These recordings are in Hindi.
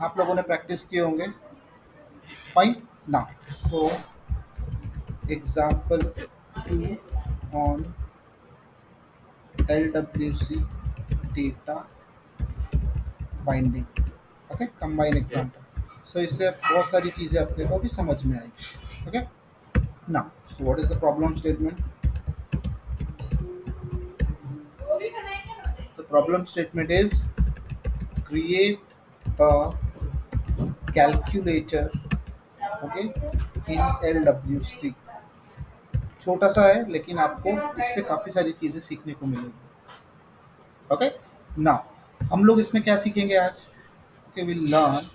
आप लोगों ने प्रैक्टिस किए होंगे. Fine. Now so example 2 on LWC data binding. Okay, combine example. So इससे बहुत सारी चीज़ें अपने को भी समझ में आएगी. Okay. Now so what is the problem statement? The problem statement is create a calculator, okay, in LWC. छोटा सा है लेकिन आपको इससे काफ़ी सारी चीज़ें सीखने को मिलेगी. ओके. नाउ हम लोग इसमें क्या सीखेंगे आज? Okay, will learn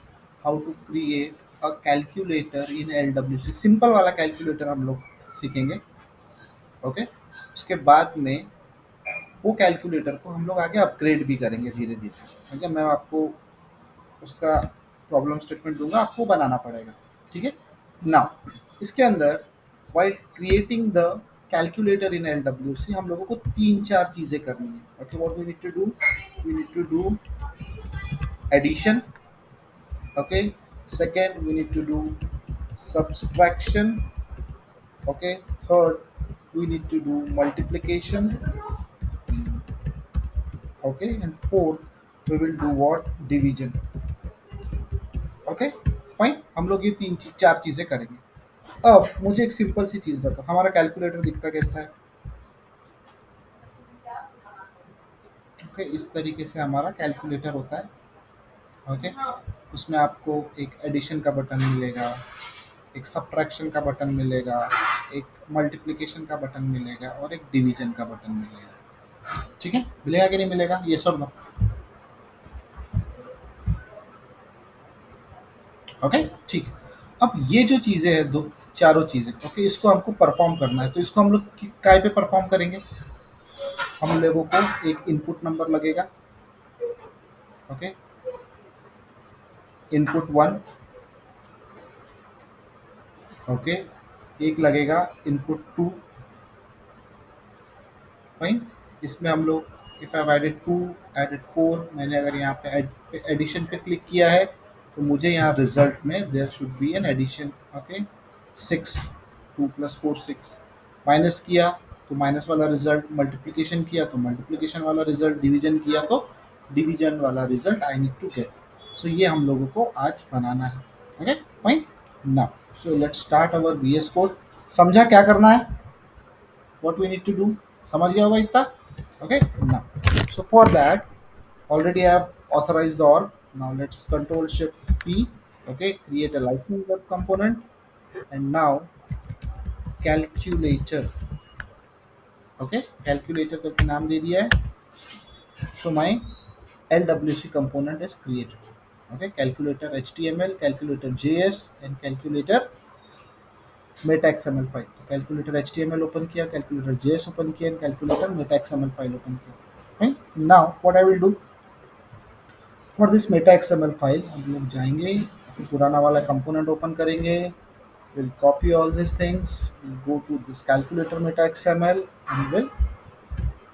how to create a calculator in LWC. सिंपल वाला कैलकुलेटर हम लोग सीखेंगे. ओके. उसके बाद में वो कैलकुलेटर को हम लोग आगे अपग्रेड भी करेंगे धीरे धीरे. ओके, मैं आपको उसका प्रॉब्लम स्टेटमेंट दूंगा, आपको बनाना पड़ेगा. ठीक है. नाउ इसके अंदर while creating the calculator in LWC हम लोगों को तीन चार चीज़ें करनी है. Okay, what we need to do? We need to do addition. Okay. Second, we need to do subtraction. Okay. Third, we need to do multiplication. Okay. And fourth, we will do what? Division. Okay. Fine. हम लोग ये तीन चार चीज़ें करेंगे. अब मुझे एक सिंपल सी चीज़ बताओ, हमारा कैलकुलेटर दिखता कैसा है? ओके, इस तरीके से हमारा कैलकुलेटर होता है. ओके. उसमें आपको एक एडिशन का बटन मिलेगा, एक सब्ट्रैक्शन का बटन मिलेगा, एक मल्टीप्लिकेशन का बटन मिलेगा और एक डिवीजन का बटन मिलेगा. ठीक है. मिलेगा कि नहीं मिलेगा? ये सब नो. ओके. ठीक है. अब ये जो चीज़ें हैं, दो चारों चीज़ें, ओके, इसको हमको परफॉर्म करना है. तो इसको हम लोग काय पे परफॉर्म करेंगे? हम लोगों को एक इनपुट नंबर लगेगा. ओके. Input one. ओके. एक लगेगा इनपुट टू. फाइन. इसमें हम लोग if I added two, added four, मैंने अगर यहाँ पे एडिशन पे क्लिक किया है तो मुझे यहाँ रिजल्ट में there should be an addition. Okay. Six. Two plus four six. Minus किया तो माइनस वाला रिजल्ट, मल्टीप्लिकेशन किया तो मल्टीप्लिकेशन वाला रिजल्ट, डिवीजन किया तो डिवीजन वाला result I need to get. So ये हम लोगों को आज बनाना है. Okay. Fine. Now so let's start our VS code. समझा क्या करना है? What we need to do? समझ गया होगा इतना? Okay. Now, so for that, already I have authorized the org. Now let's Control Shift P. Okay, create a Lightning Web component, and now calculator. Okay, calculator करके नाम दे दिया है. So my LWC component is created. Okay, calculator HTML, calculator JS, and calculator meta XML file. तो कैलकुलेटर HTML ओपन किया, कैलकुलेटर JS ओपन किया, calculator meta XML file open किया. Fine. Now what I will do? For this meta XML file हम लोग जाएंगे, पुराना वाला कंपोनेंट ओपन करेंगे, will copy all this things, will go to this calculator meta XML and will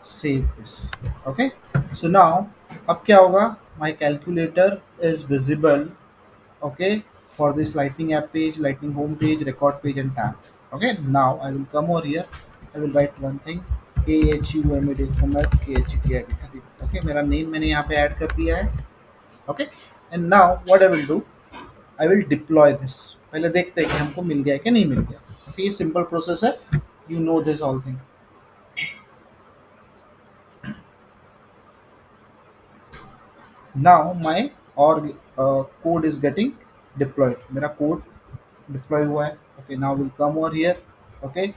save this. Okay. So now अब क्या होगा? My calculator is visible. Okay. For this lightning app page, lightning home page, record page and tab. Okay. Now I will come over here. I will right one thing, KHUMAD KHETIB. Okay, मेरा नेम मैंने यहाँ पे ऐड कर दिया है. Okay. And now what I will do, I will deploy this. पहले देखते हैं कि हमको मिल गया कि नहीं मिल गया. ओके, ये सिंपल प्रोसेस है. You know this all thing. Now my और कोड इज गेटिंग डिप्लॉयड. मेरा कोड डिप्लॉय हुआ है. Okay. Now will come over here. Okay.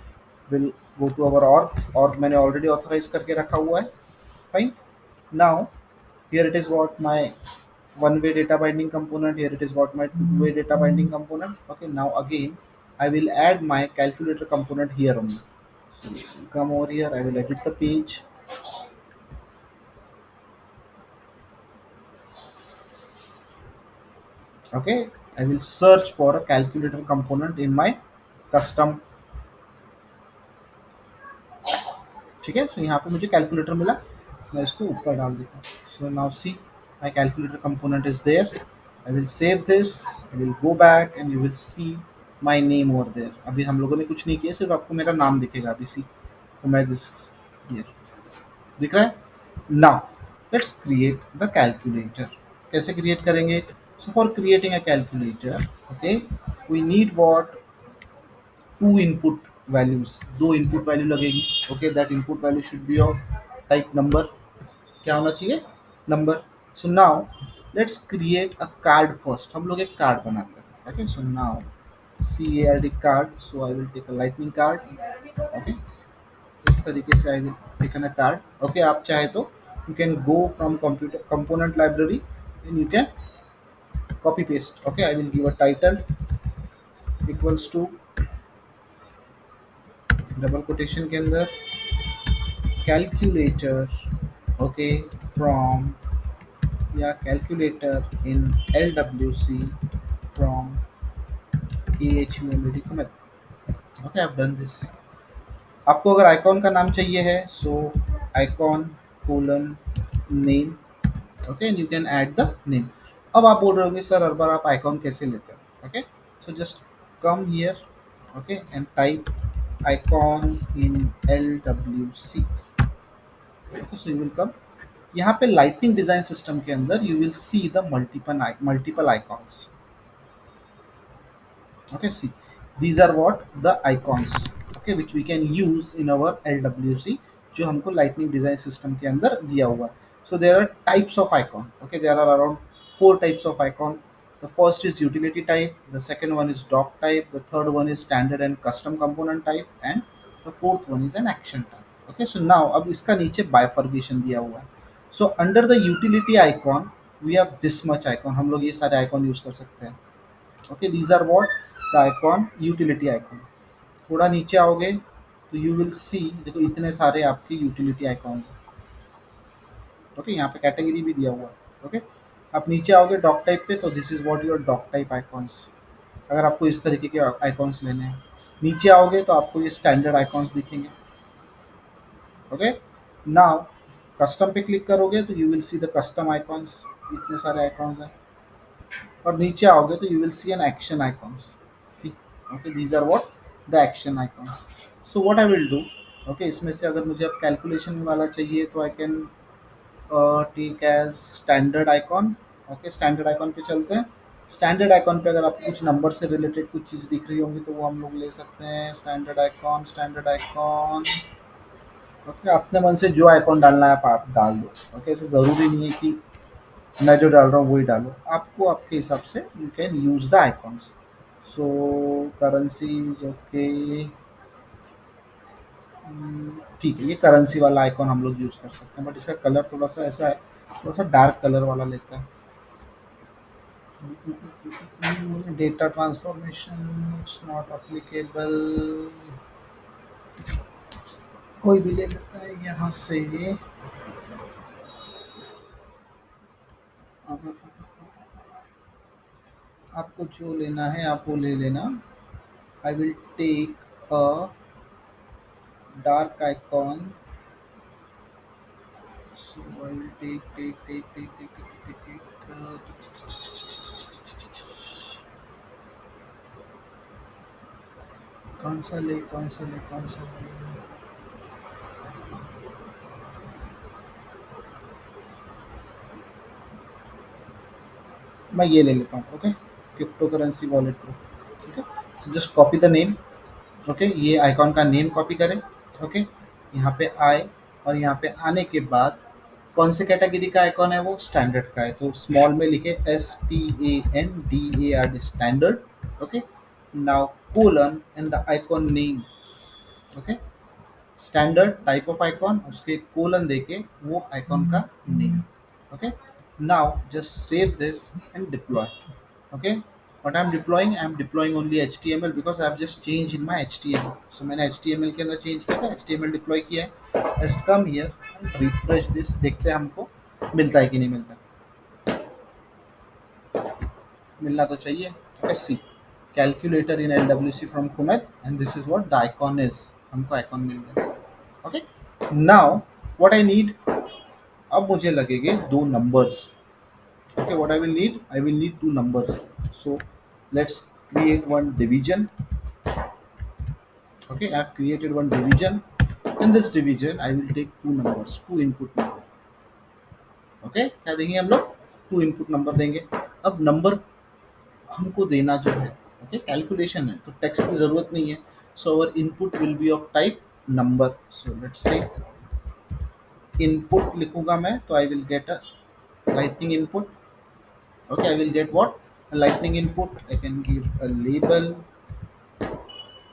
Will go to our और मैंने ऑलरेडी ऑथराइज करके रखा हुआ है. Fine. Now here it is what my one way data binding component, here it is what my two way data binding component. Okay. Now again I will add my calculator component here only. So come over here, I will edit the page. Okay. I will search for a calculator component in my custom. ठीक है. सो यहाँ पे मुझे कैलकुलेटर मिला, मैं इसको ऊपर डाल देता हूँ. So now see my calculator component is there. I will save this, I will go back and you will see my name over there. अभी हम लोगों ने कुछ नहीं किया, सिर्फ आपको मेरा नाम दिखेगा अभी। सी मैं दिस हियर दिख रहा है। Now let's create the calculator. कैसे क्रिएट करेंगे? So for creating a calculator, okay, we need what, two input values, दो इनपुट वैल्यू लगेगी। Okay, that input value should be of type number. क्या होना चाहिए? Number. So now let's create a card first. हम लोग एक कार्ड बनाते हैं। Okay, so now CARD card. So I will take a lightning card. Okay, इस तरीके से आई will take a card. Okay, आप चाहे तो you can go from computer component library and you can copy paste. Okay, I will give a title equals to double quotation के अंदर कैलकुलेटर। ओके, फ्रॉम या कैलकुलेटर इन LWC फ्रॉम KHUMD commit। Okay, I have done this. आपको अगर आइकॉन का नाम चाहिए है, so icon colon name. Okay, and you can add the name. अब आप बोल रहे होंगे सर हर बार आप आइकॉन कैसे लेते हैं? Okay, so just come here, okay, and type icon in LWC। Okay, so you will come यहाँ पे लाइटिंग डिजाइन सिस्टम के अंदर you will see the multiple icons. Okay, see, these are what the icons, okay, which we can use in our LWC जो हमको lightning design system के अंदर दिया हुआ है। So there are types of icon, okay, there are around four types of icon. The first is utility type, the second one is doc type, the third one is standard and custom component type, and the fourth one is an action type. Okay, so now अब इसका नीचे bifurcation दिया हुआ है। So under the utility icon we have this much icon, हम लोग ये सारे icon use कर सकते हैं। Okay, these are what the icon, utility icon. थोड़ा नीचे आओगे तो यू विल सी, देखो इतने सारे आपके यूटिलिटी आइकॉन्स हैं। ओके, यहाँ पे कैटेगरी भी दिया हुआ है। ओके, आप नीचे आओगे डॉक टाइप पे, तो this is what your doc type icons, अगर आपको इस तरीके के आइकॉन्स लेने हैं। नीचे आओगे तो आपको ये स्टैंडर्ड आइकॉन्स दिखेंगे। ओके, नाउ कस्टम पे क्लिक करोगे तो you will see the custom icons, इतने सारे आइकॉन्स हैं। और नीचे आओगे तो you will see an action icons. See, okay, these are what the action icons. So what I will do, okay, इसमें से अगर मुझे अब कैलकुलेशन वाला चाहिए तो I can take as standard icon. Okay, standard icon पे चलते हैं। स्टैंडर्ड आइकॉन पे अगर आपको कुछ नंबर से रिलेटेड कुछ चीज़ दिख रही होंगी तो वो हम लोग ले सकते हैं। Standard icon, standard icon. Okay, अपने मन से जो आइकॉन डालना है आप डाल दो। ओके, ऐसे ज़रूरी नहीं है कि मैं जो डाल रहा हूँ वही डालो, आपको आपके हिसाब से you can use the icons. So currencies, okay, ठीक है, ये करेंसी वाला आइकॉन हम लोग यूज कर सकते हैं, बट इसका कलर थोड़ा सा ऐसा है, थोड़ा सा डार्क कलर वाला लेता है। Data transformation it's not applicable, कोई भी ले लेता है यहाँ से। आपको जो लेना है आप वो ले लेना। I will take a dark icon. So I will take कौन सा ले, कौन सा ले, कौन सा ले। मैं ये ले लेता हूँ। Okay, crypto currency wallet pro. Okay, so just copy the name. Okay, ये आइकॉन का नेम कॉपी करें। ओके, यहाँ पे आए और यहाँ पे आने के बाद कौन से कैटेगरी का आइकॉन है? वो स्टैंडर्ड का है, तो स्मॉल में लिखे STANDARD standard. Okay, now colon and the icon name. Okay, standard type of icon, उसके कोलन देके वो आइकॉन का name. Okay, now just save this and deploy. Okay, what I'm deploying, I'm deploying only HTML because I've just changed in my HTML. So मैंने HTML के अंदर चेंज किया था, HTML डिप्लॉय किया है। Let's come here and refresh this, देखते हैं हमको मिलता है कि नहीं मिलता। मिलना तो चाहिए। Okay, see calculator in LWC from कुमेत and this is what the icon is, हमको आइकॉन मिल गया। Okay, now what I need, अब मुझे लगेंगे दो numbers. Okay, what I will need two numbers. So let's create one division. Okay, I've created one division. In this division I will take two numbers, two input number. Okay, क्या देंगे हम लोग? टू इनपुट नंबर देंगे. अब नंबर हमको देना जो है, ओके, कैलकुलेशन है तो टेक्स्ट की जरूरत नहीं है. So our input will be of type number. So let's say input लिखूंगा मैं तो I will get a lightning input. Okay, I will get what? A lightning input. I can give a label.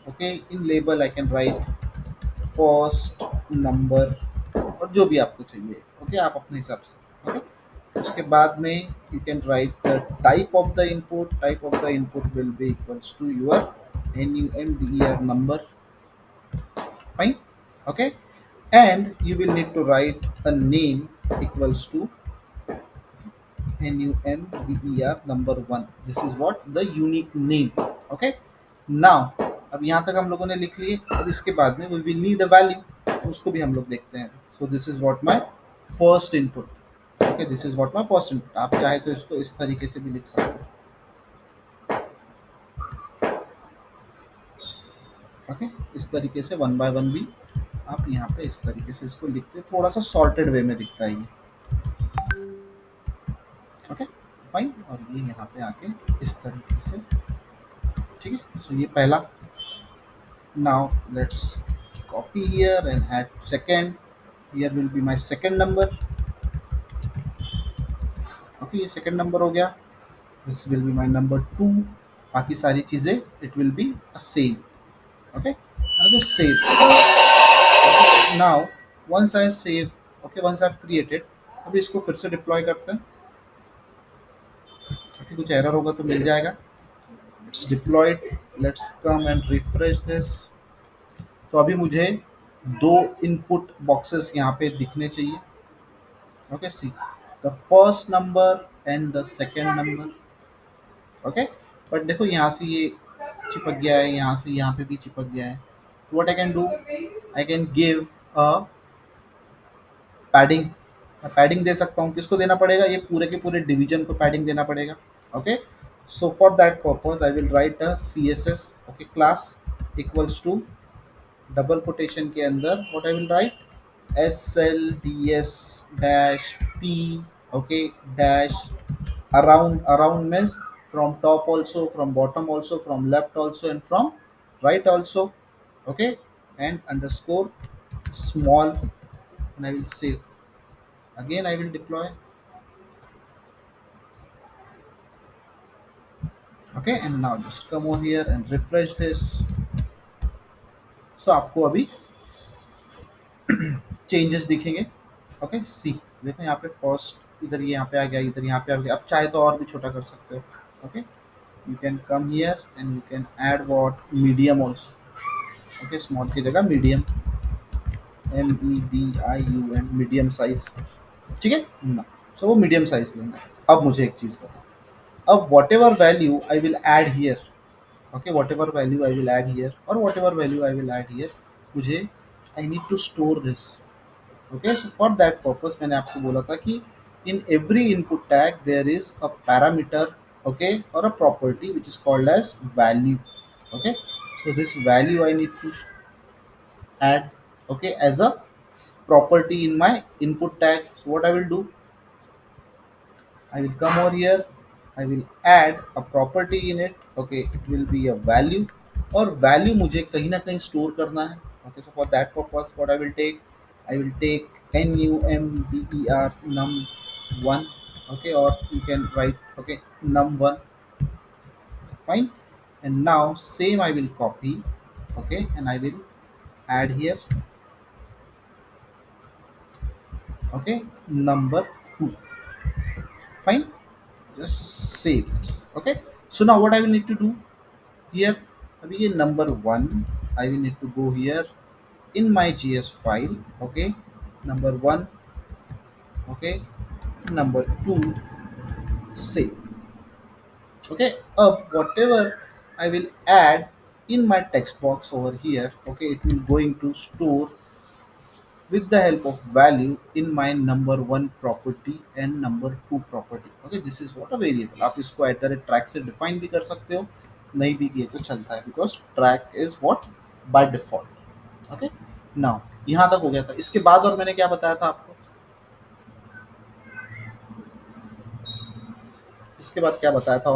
Okay, in label I can write first number और जो भी आपको चाहिए. ओके, आप अपने हिसाब से. ओके, उसके बाद में you can write the type of the input. Type of the input will be equals to your NUMBER number. Fine. Okay, and you will need to write a name equals to NUMBER number one. This is what the unique name. Okay, now अब यहाँ तक हम लोगों ने लिख लिए. अब इसके बाद में we will need a value, उसको भी हम लोग देखते हैं. So this is what my first input. Okay, this is what my first input. आप चाहे तो इसको इस तरीके से भी लिख सकते हो. ओके, इस तरीके से वन बाय वन भी आप यहाँ पे इस तरीके से इसको लिखते, थोड़ा सा सॉर्टेड वे में दिखता है ये. Okay, fine. और ये यहाँ पे आके इस तरीके से. ठीक है, सो ये पहला. Now let's copy here and add second. Here will be my second number. Okay, ये second number हो गया. This will be my number two. बाकी सारी चीजें it will be a same. Okay, now just save. Now once I save, okay, once I've created, अभी इसको फिर से deploy करते हैं. Okay, कुछ error होगा तो मिल जाएगा. It's deployed. Let's come and refresh this. तो अभी मुझे दो इनपुट बॉक्सेस यहाँ पे दिखने चाहिए. Okay, see the first number and the second number. Okay, but देखो यहाँ से ये चिपक गया है, यहाँ से यहाँ पे भी चिपक गया है. तो what I can do, I can give a padding. मैं पैडिंग दे सकता हूँ. किसको देना पड़ेगा? ये पूरे के पूरे डिवीजन को पैडिंग देना पड़ेगा. Okay, so for that purpose I will write a CSS. Okay, class equals to double quotation के अंदर what I will write, SLDS dash P. Okay, dash around. Around means from top also, from bottom also, from left also, and from right also. Okay, and underscore small, and I will save. Again I will deploy. Okay, and now just come over here and refresh this. So आपको अभी चेंजेस दिखेंगे. ओके, सी देखो यहाँ पे फर्स्ट इधर ये यहाँ पे आ गया, इधर यहाँ पे आ गया. अब चाहे तो और भी छोटा कर सकते हो. Okay, you can come here and you can add what medium also. Okay, small की जगह medium, MEDIUM, मीडियम साइज. ठीक है ना, सो वो मीडियम साइज लेना है. अब मुझे एक चीज़ बता. अब whatever value I will add here. Okay, whatever value I will add here और whatever value I will add here, मुझे I need to store this. Okay, so for that purpose मैंने आपको बोला था कि in every input tag there is a parameter, okay, or a property which is called as value. Okay, so this value I need to add, okay, as a property in my input tag. So what I will do, I will come over here, I will add a property in it. Okay, it will be a value, और value मुझे कहीं ना कहीं store करना है. Okay, so for that purpose what I will take NUMBER num1. Okay, or you can write, okay, num1. Fine, and now same I will copy. Okay, and I will add here. Okay, number 2. Fine, just save this. Okay, so now what I will need to do here, अभी ये number 1, I will need to go here in my GS file. Okay, number 1. Okay, number 2, save. Okay, whatever I will add in my text box over here, okay, it will going to store with the help of value in my number one property and number two property. Okay, this is what a variable. आप इसको एट द रेट ट्रैक से डिफाइन भी कर सकते हो, नहीं भी किए तो चलता है, because track is what by default. Okay, now यहाँ तक हो गया था. इसके बाद और मैंने क्या बताया था आपको, इसके बाद क्या बताया था,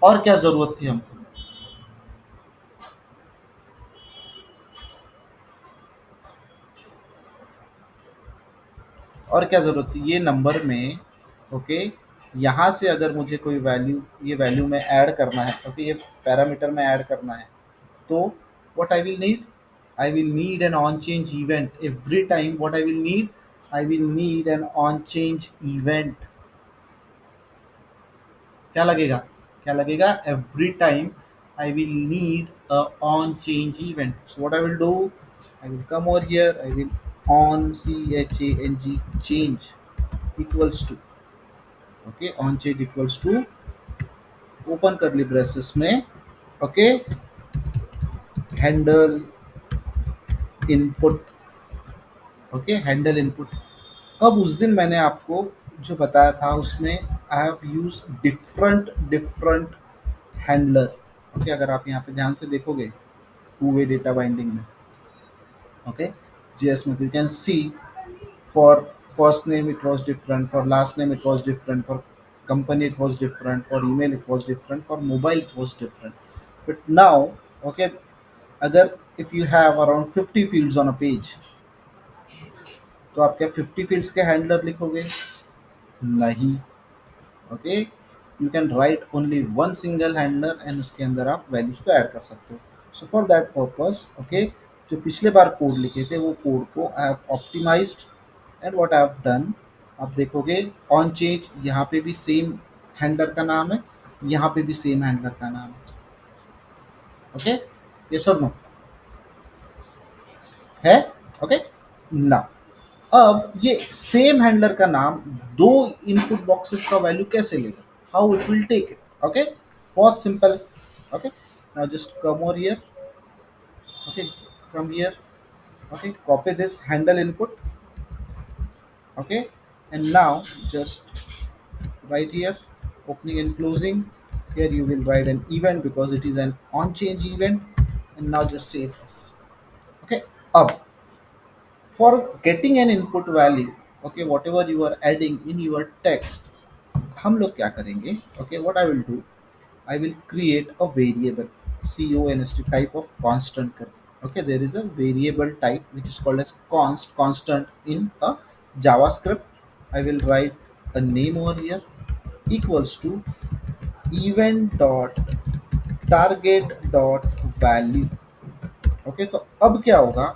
और क्या जरूरत थी हमको, और क्या ज़रूरत थी ये नंबर में. ओके, यहाँ से अगर मुझे कोई वैल्यू, ये वैल्यू में ऐड करना है, ओके, ये पैरामीटर में ऐड करना है, तो what I will need, I will need an on change event every time. What I will need an on change event. क्या लगेगा, क्या लगेगा, every time I will need a on change event. So what I will do, I will come over here, I will on change equals to, okay, on change equals to open curly braces में, okay, handle input. Okay, handle input. अब उस दिन मैंने आपको जो बताया था उसमें I have use different different handler. Okay, अगर आप यहाँ पे ध्यान से देखोगे टू वे डेटा बाइंडिंग में, ओके, जीएस में, you can see for first name it was different, for last name it was different, for company it was different, for email it was different, for mobile it was different. But now, okay, अगर if you have around 50 fields on a page, तो आप क्या 50 fields के हैंडलर लिखोगे, नहीं. Okay, you can write only one single handler and उसके अंदर आप वैल्यूज को ऐड कर सकते हो. So for that purpose, okay, जो पिछले बार कोड लिखे थे वो कोड को I have optimized. And what I have done, आप देखोगे ऑन चेंज यहाँ पे भी सेम हैंडलर का नाम है, यहाँ पे भी सेम हैंडलर का नाम है. ओके, यस और नो है. ओके, ना, अब ये सेम हैंडलर का नाम दो इनपुट बॉक्सेस का वैल्यू कैसे लेगा, how it will take it. Okay, बहुत simple. Okay, now just come over here. Okay, come here. Okay, copy this handle input. Okay, and now just write here opening and closing. Here you will write an event because it is an on change event, and now just save this. Okay, up for getting an input value, okay, whatever you are adding in your text, हम लोग क्या करेंगे, okay, what I will do, I will create a variable, const type of constant कर. Okay, there is a variable type which is called as constant in a JavaScript. I will write a name over here equals to event dot target dot value. Okay, तो अब क्या होगा,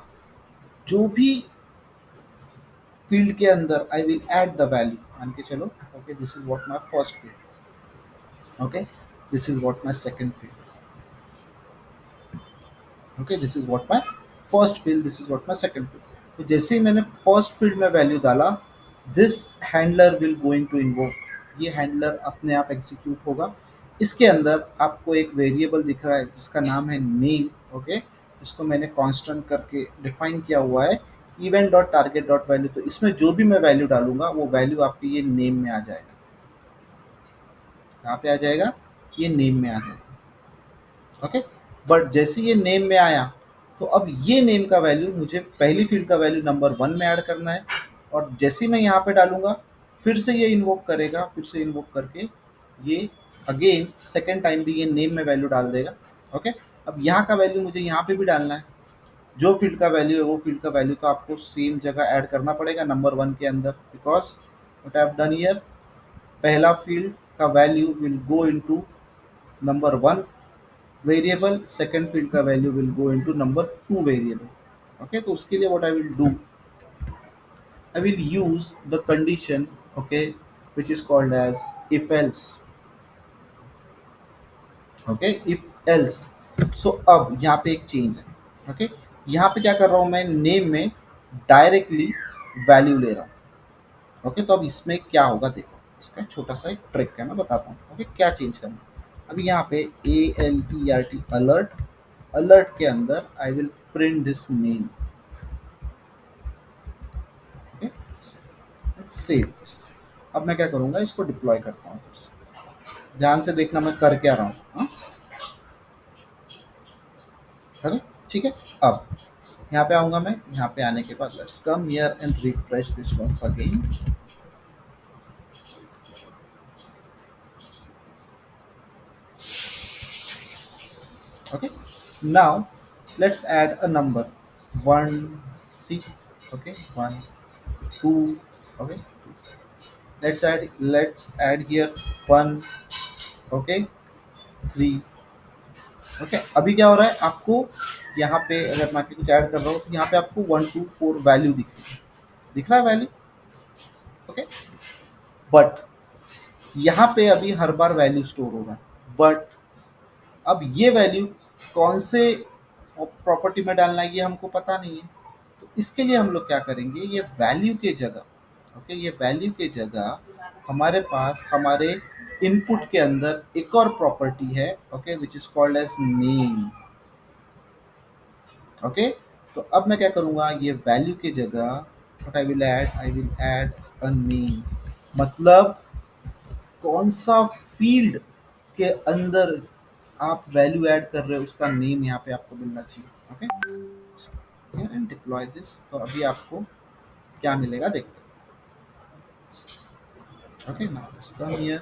जो भी फील्ड के अंदर I will add the value, मान के चलो, okay, this is what my first field, okay, this is what my second field, okay, this is what my first field, this is what my second field. तो जैसे ही मैंने फर्स्ट फील्ड में वैल्यू डाला, this handler will going to invoke, ये हैंडलर अपने आप एग्जीक्यूट होगा. इसके अंदर आपको एक वेरिएबल दिख रहा है जिसका नाम है नेम. ओके, इसको मैंने कांस्टेंट करके डिफाइन किया हुआ है, event dot target dot value. तो इसमें जो भी मैं वैल्यू डालूंगा वो वैल्यू आपके ये नेम में आ जाएगा. कहाँ पे आ जाएगा, ये नेम में आ जाएगा. ओके, बट जैसे ये नेम में आया, तो अब ये नेम का वैल्यू मुझे पहली फील्ड का वैल्यू नंबर वन में ऐड करना है, और जैसे ही मैं यहाँ पे डालूंगा फिर से ये इन्वोक करेगा, फिर से इन्वोक करके ये अगेन सेकेंड टाइम भी ये नेम में वैल्यू डाल देगा. ओके, अब यहाँ का वैल्यू मुझे यहाँ पे भी डालना है, जो फील्ड का वैल्यू है वो फील्ड का वैल्यू तो आपको सेम जगह ऐड करना पड़ेगा नंबर वन के अंदर, because what I have done here, पहला फील्ड का value will go into number one variable, second field का value will go into number two variable. Okay, तो उसके लिए what I will do, I will use the condition, okay, which is called as if else. Okay, if else. So अब यहाँ पे एक चेंज है. ओके, यहाँ पे क्या कर रहा हूँ मैं, नेम में डायरेक्टली वैल्यू ले रहा हूँ. ओके, तो अब इसमें क्या होगा देखो, इसका छोटा सा एक ट्रिक है, मैं बताता हूँ. ओके, क्या चेंज करना, अभी यहाँ पे ALERT अलर्ट, अलर्ट के अंदर I will print this name. Save this. अब मैं क्या करूंगा, इसको डिप्लॉय करता हूँ फिर से। ध्यान से देखना मैं कर क्या रहा हूँ। हाँ, ओके, ठीक है। अब यहाँ पे आऊंगा मैं, यहाँ पे आने के बाद let's come here and refresh this once again. Okay, now let's add a number. One, see, okay, one, two, okay. Let's add here one, okay, three, okay. अभी क्या हो रहा है आपको, यहाँ पे अगर मैं कुछ ऐड कर रहा हूँ तो यहाँ पे आपको 1 2 4 वैल्यू दिख रहा है वैल्यू, ओके। बट यहाँ पे अभी हर बार वैल्यू स्टोर होगा, बट अब ये वैल्यू कौन से प्रॉपर्टी में डालना है ये हमको पता नहीं है। तो इसके लिए हम लोग क्या करेंगे, ये वैल्यू के जगह, ओके, ये वैल्यू के जगह हमारे पास हमारे इनपुट के अंदर एक और प्रॉपर्टी है, okay, which is called as name, okay. तो अब मैं क्या करूँगा, ये वैल्यू के जगह what I will add a name, मतलब कौन सा फील्ड के अंदर आप वैल्यू ऐड कर रहे हो उसका नेम यहाँ पे आपको मिलना चाहिए, ओके। एंड डिप्लॉय दिस, तो अभी आपको क्या मिलेगा देखते हैं, okay. Now let's come here,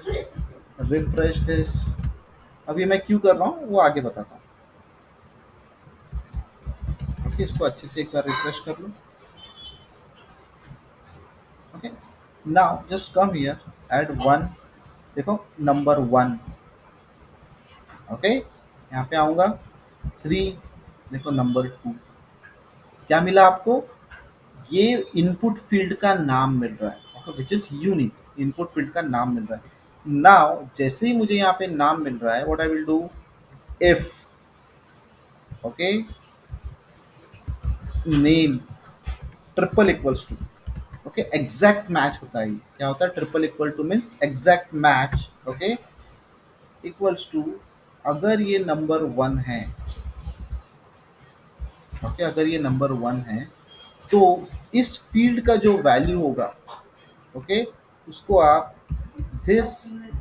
refresh this. अभी मैं क्यों कर रहा हूँ वो आगे बताता हूँ, ओके। इसको अच्छे से एक बार रिफ्रेश कर लो, okay. Now just come here, add one, देखो नंबर वन, ओके। यहाँ पे आऊँगा, थ्री, देखो नंबर टू। क्या मिला आपको, ये इनपुट फील्ड का नाम मिल रहा है, which is unique, input field का नाम मिल रहा है। नाउ जैसे ही मुझे यहाँ पे नाम मिल रहा है, what I will do, if, okay, name triple equals to, okay, exact match होता है ये। क्या होता है, triple equal to means exact match, okay, equals to, अगर ये नंबर वन है, ओके, अगर ये नंबर वन है तो इस फील्ड का जो वैल्यू होगा, ओके, उसको आप this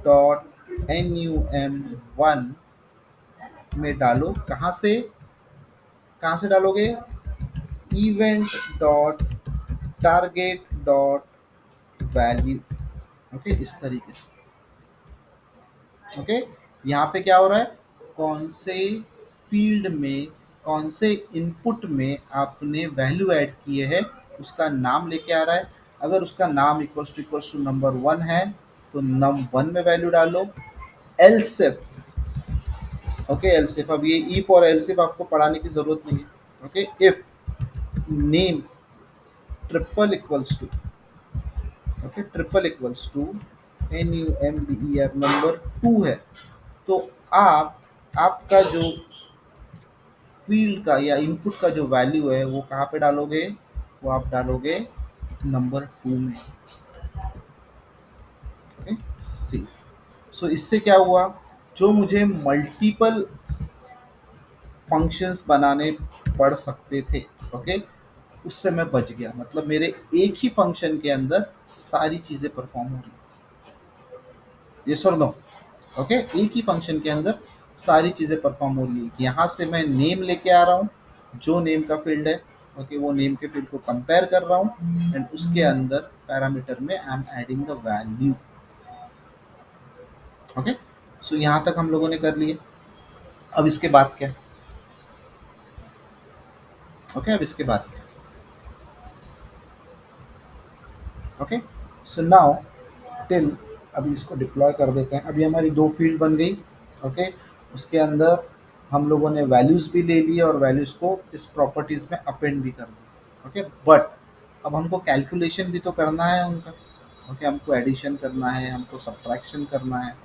dot N U M one में डालो। कहाँ से डालोगे, event dot target dot value, okay, इस तरीके से, ओके। यहाँ पे क्या हो रहा है, कौन से फील्ड में, कौन से इनपुट में आपने वैल्यू ऐड किए हैं उसका नाम लेके आ रहा है। अगर उसका नाम इक्वल्स टू नंबर वन है तो नम वन में वैल्यू डालो। एलसिफ, ओके, एलसिफ, अब ये ई फॉर एलसिफ आपको पढ़ाने की जरूरत नहीं है, okay. If name triple equals to, okay, triple equals to N U M B E R number two है, तो आप आपका जो फील्ड का या इनपुट का जो वैल्यू है वो कहाँ पे डालोगे, वो आप डालोगे नंबर टू में, ओके, सी। सो इससे क्या हुआ, जो मुझे मल्टीपल फंक्शंस बनाने पड़ सकते थे, ओके, उससे मैं बच गया। मतलब मेरे एक ही फंक्शन के अंदर सारी चीज़ें परफॉर्म हो रही है, ये और नो, ओके, एक ही फंक्शन के अंदर सारी चीज़ें परफॉर्म हो रही है। यहाँ से मैं नेम लेके आ रहा हूँ, जो नेम का फील्ड है, ओके, वो नेम के फील्ड को कंपेयर कर रहा हूँ एंड उसके अंदर पैरामीटर में I am adding the value, okay. So यहाँ तक हम लोगों ने कर लिए। अब इसके बाद क्या, ओके, अब इसके बाद क्या, ओके। सो नाउ टिल, अभी इसको डिप्लॉय कर देते हैं। अभी हमारी दो फील्ड बन गई, ओके। उसके अंदर हम लोगों ने वैल्यूज़ भी ले ली और वैल्यूज़ को इस प्रॉपर्टीज़ में अपेंड भी कर दिया, ओके। बट अब हमको कैलकुलेशन भी तो करना है उनका, ओके। हमको एडिशन करना है, हमको सब्ट्रैक्शन करना है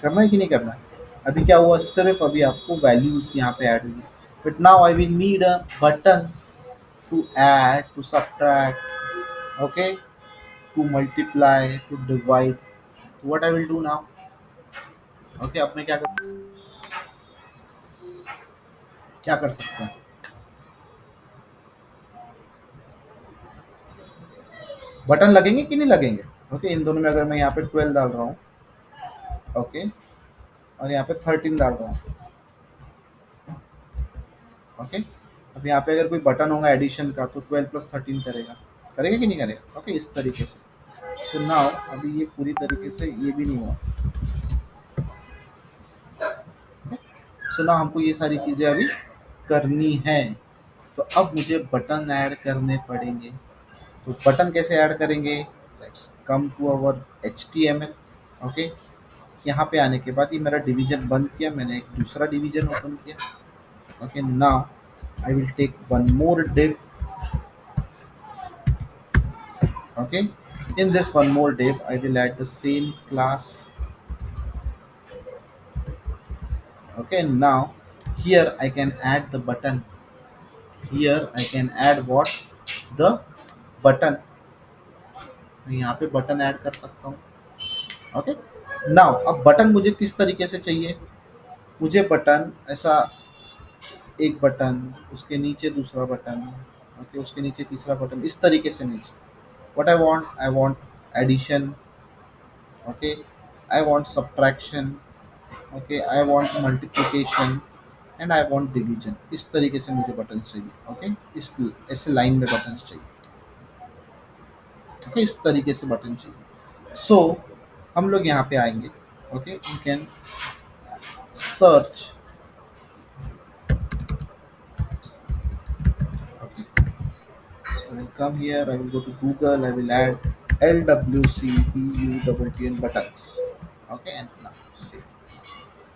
कि नहीं करना है। अभी क्या हुआ, सिर्फ अभी आपको वैल्यूज़ यहाँ पे ऐड हुई, but now I will need a button to add, to subtract, okay, to multiply, to divide. What I will do now, okay. अब मैं क्या कर सकता हूँ, बटन लगेंगे कि नहीं लगेंगे? ओके, इन दोनों में अगर मैं यहाँ पे 12 डाल रहा हूँ, ओके, और यहाँ पे 13 डाल रहा हूँ, ओके, अब यहाँ पे अगर कोई बटन होगा एडिशन का तो 12 प्लस 13 करेगा, करेगा कि नहीं करेगा? ओके, इस तरीके से। सो नाउ अभी ये पूरी तरीके से ये भी नहीं हुआ। सो नाउ हमको ये सारी चीज़ें अभी करनी है। तो अब मुझे बटन ऐड करने पड़ेंगे। तो बटन कैसे ऐड करेंगे? Let's come to our HTML। Okay, यहाँ पे आने के बाद ये मेरा डिवीजन बंद किया, मैंने एक दूसरा डिवीजन ओपन किया। Okay, now I will take one more div. Okay, in this one more div I will add the same class. Okay, now here I can add the button. Here I can add what? The button. मैं यहाँ पे बटन ऐड कर सकता हूँ। ओके, नाउ अब बटन मुझे किस तरीके से चाहिए? मुझे बटन ऐसा, एक बटन, उसके नीचे दूसरा बटन, ओके, उसके नीचे तीसरा बटन, इस तरीके से नहीं चाहिए। What I want addition, okay, I want subtraction, okay, I want multiplication and I want division. इस तरीके से मुझे बटन चाहिए। ओके, इस ऐसे लाइन में बटन चाहिए। ओके, इस तरीके से बटन चाहिए। सो हम लोग यहाँ पे आएंगे। Okay, you can search. Okay, so I will come here, I will go to Google, I will add LWCBUTTN buttons। Okay, and now see,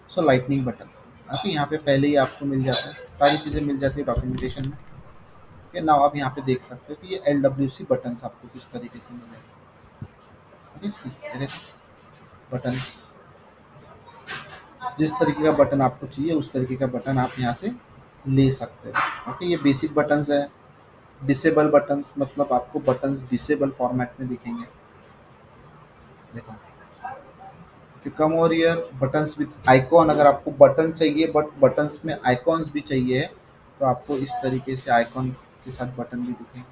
so lightning button. Okay, यहाँ पे पहले ही आपको मिल जाता है, सारी चीज़ें मिल जाती है डॉक्यूमेंटेशन में। ओके, नाउ आप यहाँ पे देख सकते हो कि ये LWC बटन्स आपको किस तरीके से मिलेगा। ओके, सी बटन्स, जिस तरीके का बटन आपको चाहिए उस तरीके का बटन आप यहाँ से ले सकते हो। ओके, ये बेसिक बटन्स है। डिसेबल बटन्स मतलब आपको बटन्स डिसेबल फॉर्मेट में दिखेंगे। देखो, फिर कम और हियर बटन्स विथ आइकॉन, अगर आपको बटन चाहिए बट बटन्स में आइकॉन्स भी चाहिए तो आपको इस तरीके से आइकॉन के साथ बटन भी दिखेंगे।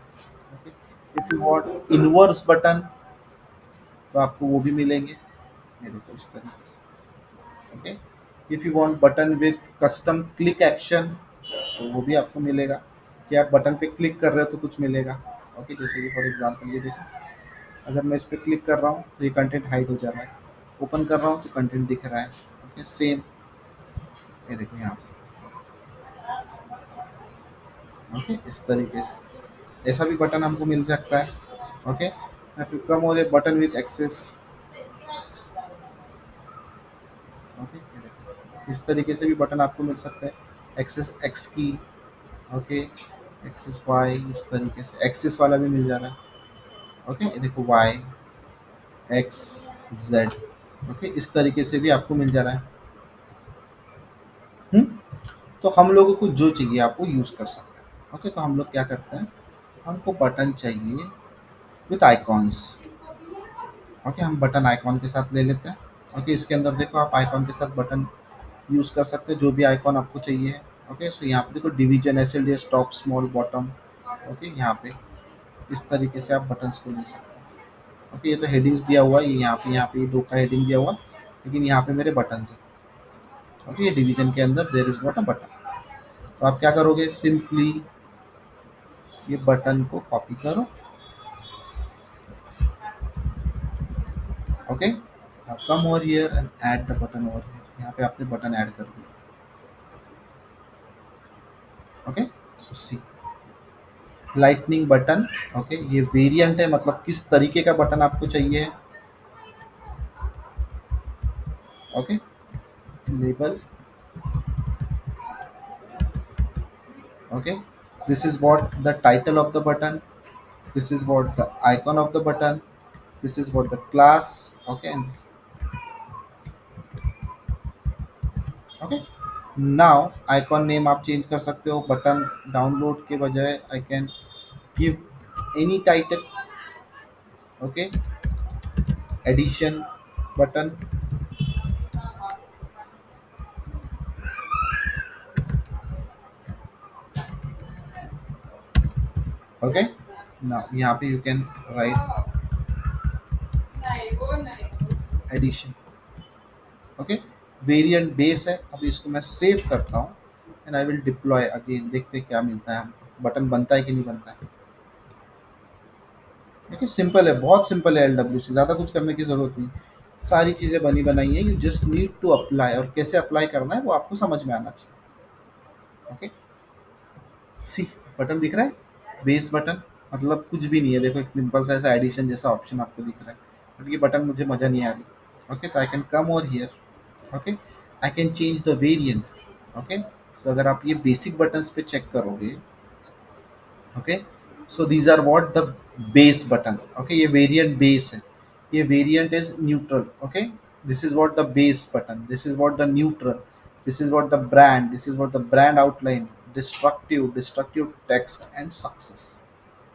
Okay, if you want inverse button तो आपको वो भी मिलेंगे। ये देखो इस तरीके से। Okay, if you want button with custom click action तो वो भी आपको मिलेगा कि आप बटन पे क्लिक कर रहे हो तो कुछ मिलेगा। ओके, जैसे कि फॉर एग्जांपल ये देखो, अगर मैं इस पर क्लिक कर रहा हूँ तो ये कंटेंट हाइड हो जा रहा है, ओपन कर रहा हूँ तो कंटेंट दिख रहा है। ओके, सेम, ये देखो यहाँ पे। ओके, इस तरीके से ऐसा भी बटन हमको मिल सकता है। ओके, फिर कम हो रहे बटन विथ एक्सेस। ओके, ये देखो, इस तरीके से भी बटन आपको मिल सकता है। एक्सेस एक्स की, ओके, एक्सेस वाई, इस तरीके से एक्सेस वाला भी मिल जा रहा है। ओके, ये देखो वाई एक्स जेड। ओके, इस तरीके से भी आपको मिल जा रहा है। तो हम लोगों को जो चाहिए आप वो यूज़ कर सकते हैं। ओके, तो हम लोग क्या करते हैं, हमको बटन चाहिए विथ आइकॉन्स। ओके, हम बटन आइकॉन के साथ ले लेते हैं। ओके, इसके अंदर देखो आप आइकॉन के साथ बटन यूज़ कर सकते हैं जो भी आइकॉन आपको चाहिए। ओके, सो यहाँ पे देखो division, SLDS, top, small, bottom. Okay, यहाँ पे इस तरीके से आप बटन्स को ले सकते हैं। ओके, ये तो हेडिंग्स दिया हुआ है, ये यहाँ पे ये दो का हेडिंग दिया हुआ है, लेकिन यहाँ पे मेरे बटन्स हैं। ओके, ये डिवीजन के अंदर there is not a button. तो आप क्या करोगे, सिंपली ये बटन को कॉपी करो। ओके, अब कम over here and add the button over here. यहाँ पे आपने बटन ऐड कर दिया। ओके, सो सी लाइटनिंग बटन। ओके, ये वेरिएंट है, मतलब किस तरीके का बटन आपको चाहिए। Okay, label. Okay, this is what the title of the button, this is what the icon of the button, this is what the class। okay, and this, okay, now icon name आप चेंज कर सकते हो। बटन डाउनलोड के बजाय I can give any title. Okay, addition button. Okay, now यहाँ पे you can write addition. Okay, variant base है। अभी इसको मैं सेव करता हूँ and I will deploy again, देखते हैं क्या मिलता है हमको, बटन बनता है कि नहीं बनता है। देखिए सिंपल है, बहुत सिंपल है एल डब्ल्यू सी, ज़्यादा कुछ करने की ज़रूरत नहीं। सारी चीज़ें बनी बनाई है, you just need to apply, और कैसे अप्लाई करना है वो आपको समझ में आना चाहिए। ओके, सी बटन दिख रहा है, बेस बटन, मतलब कुछ भी नहीं है। देखो एक सिंपल सा ऐसा एडिशन जैसा ऑप्शन आपको दिख रहा है, बट ये बटन मुझे मज़ा नहीं आ रही। ओके, तो I can come over here. Okay, I can change the variant. Okay, so अगर आप ये बेसिक बटन्स पे चेक करोगे, okay, so these are what the base button. Okay, ये वेरिएंट बेस है, ये variant is neutral. Okay, this is what the base button, this is what the neutral, this is what the brand, this is what the brand outline, destructive text and success.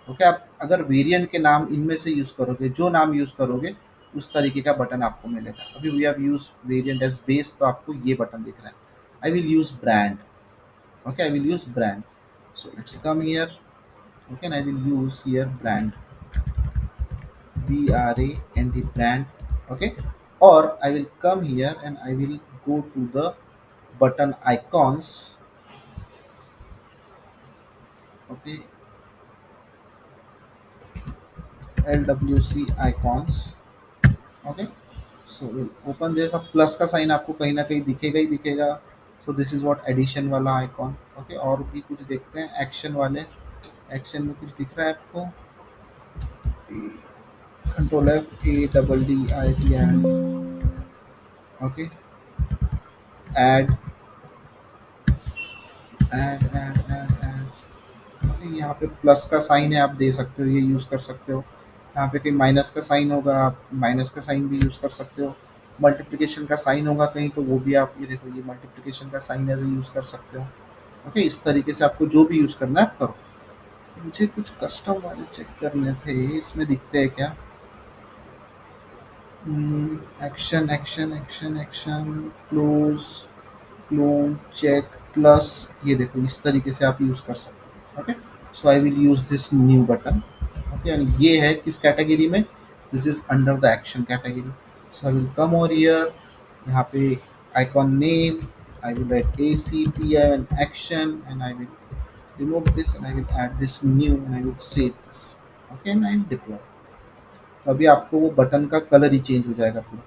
Okay, आप अगर वेरिएंट के नाम इनमें से यूज करोगे, जो नाम यूज करोगे उस तरीके का बटन आपको मिलेगा। अभी we have use variant as base, तो आपको ये बटन दिख रहा है। I will use brand. Okay, I will use brand. So let's come here. Okay, and I will use here brand, brand, brand. Okay, or I will come here and I will go to the button icons. Okay, LWC icons. Okay, so we'll open this, अब प्लस का साइन आपको कहीं ना कहीं दिखेगा ही दिखेगा। So this is what addition वाला आइकॉन। ओके, और भी कुछ देखते हैं एक्शन वाले। एक्शन में कुछ दिख रहा है आपको, control F A double D I T N. Okay, add add. Okay, यहाँ पे प्लस का साइन है, आप दे सकते हो, ये यूज़ कर सकते हो। यहाँ पे कहीं माइनस का साइन होगा, आप माइनस का साइन भी यूज़ कर सकते हो। मल्टीप्लिकेशन का साइन होगा कहीं, तो वो भी आप, ये देखो ये मल्टीप्लिकेशन का साइन एज यूज़ कर सकते हो। ओके, इस तरीके से आपको जो भी यूज़ करना है आप करो। मुझे कुछ कस्टम वाले चेक करने थे, इसमें दिखते हैं क्या? Action action action action, close, clone, check, plus, ये देखो इस तरीके से आप यूज़ कर सकते हो। Okay, so I will use this new button. Okay, and ये है किस कैटेगरी में? This is under the action category. So I will come over here, यहाँ पे icon name, I will write A C T I N action, and I will remove this and I will add this new and I will save this. Okay, and I will deploy. तो अभी आपको वो बटन का कलर ही चेंज हो जाएगा पूरा।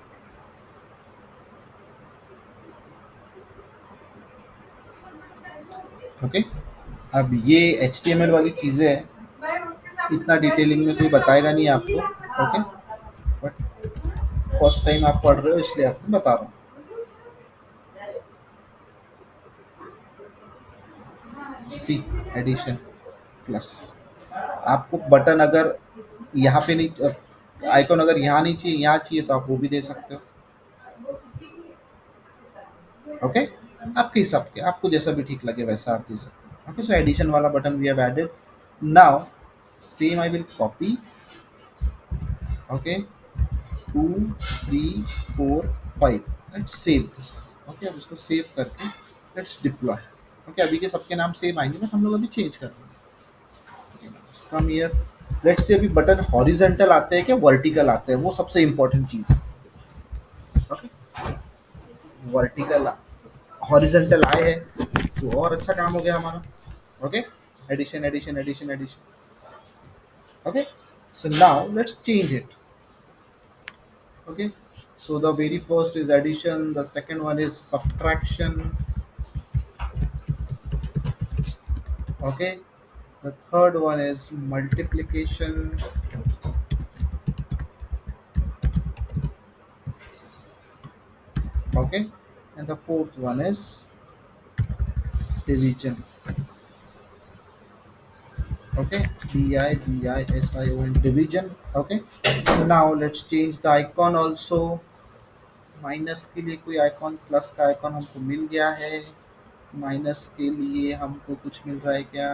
ओके, अब ये HTML वाली चीज़ें हैं, इतना डिटेलिंग में कोई बताएगा नहीं आपको। ओके, बट फर्स्ट टाइम आप पढ़ रहे हो इसलिए आपको बता रहा हूँ। सी एडिशन प्लस, आपको बटन अगर यहाँ पे नहीं, आइकॉन अगर यहाँ नहीं चाहिए, यहाँ चाहिए, तो आप वो भी दे सकते हो। ओके, आपके हिसाब के, आपको जैसा भी ठीक लगे वैसा आप दे सकते हो। ओके, सो एडिशन वाला button we have added. Now same I will copy. Okay, 2 3 4 5, let's save this. Okay, अब इसको सेव करके लेट्स डिप्लॉय। ओके, अभी के सबके नाम सेम आएंगे, बट हम लोग अभी चेंज कर देंगे। कम हियर, लेट्स से अभी बटन हॉरिजेंटल आते हैं क्या वर्टिकल आते हैं, वो सबसे इंपॉर्टेंट चीज़ है। ओके, वर्टिकल हॉरिजेंटल आए हैं तो और अच्छा काम हो गया हमारा। Okay, addition addition addition addition. Okay, so now let's change it. Okay, so the very first is addition, the second one is subtraction. Okay, the third one is multiplication. Okay, and the fourth one is division. Okay, division, division. Okay, now let's change the icon also. Minus के लिए कोई आइकॉन, प्लस का आइकॉन हमको मिल गया है। माइनस के लिए हमको कुछ मिल रहा है क्या?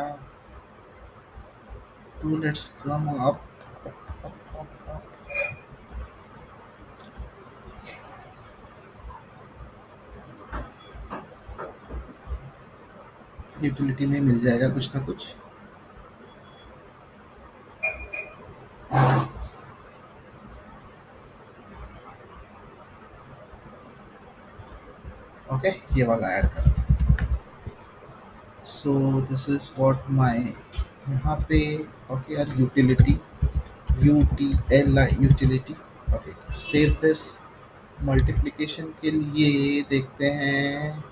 तो लेट्स कम अप। यूटिलिटी में मिल जाएगा कुछ ना कुछ। ओके, ये वाला ऐड करना है। सो दिस इज व्हाट माय यहाँ पे। ओके यार, utility, UTLI utility. Okay, save this. Multiplication के लिए देखते हैं।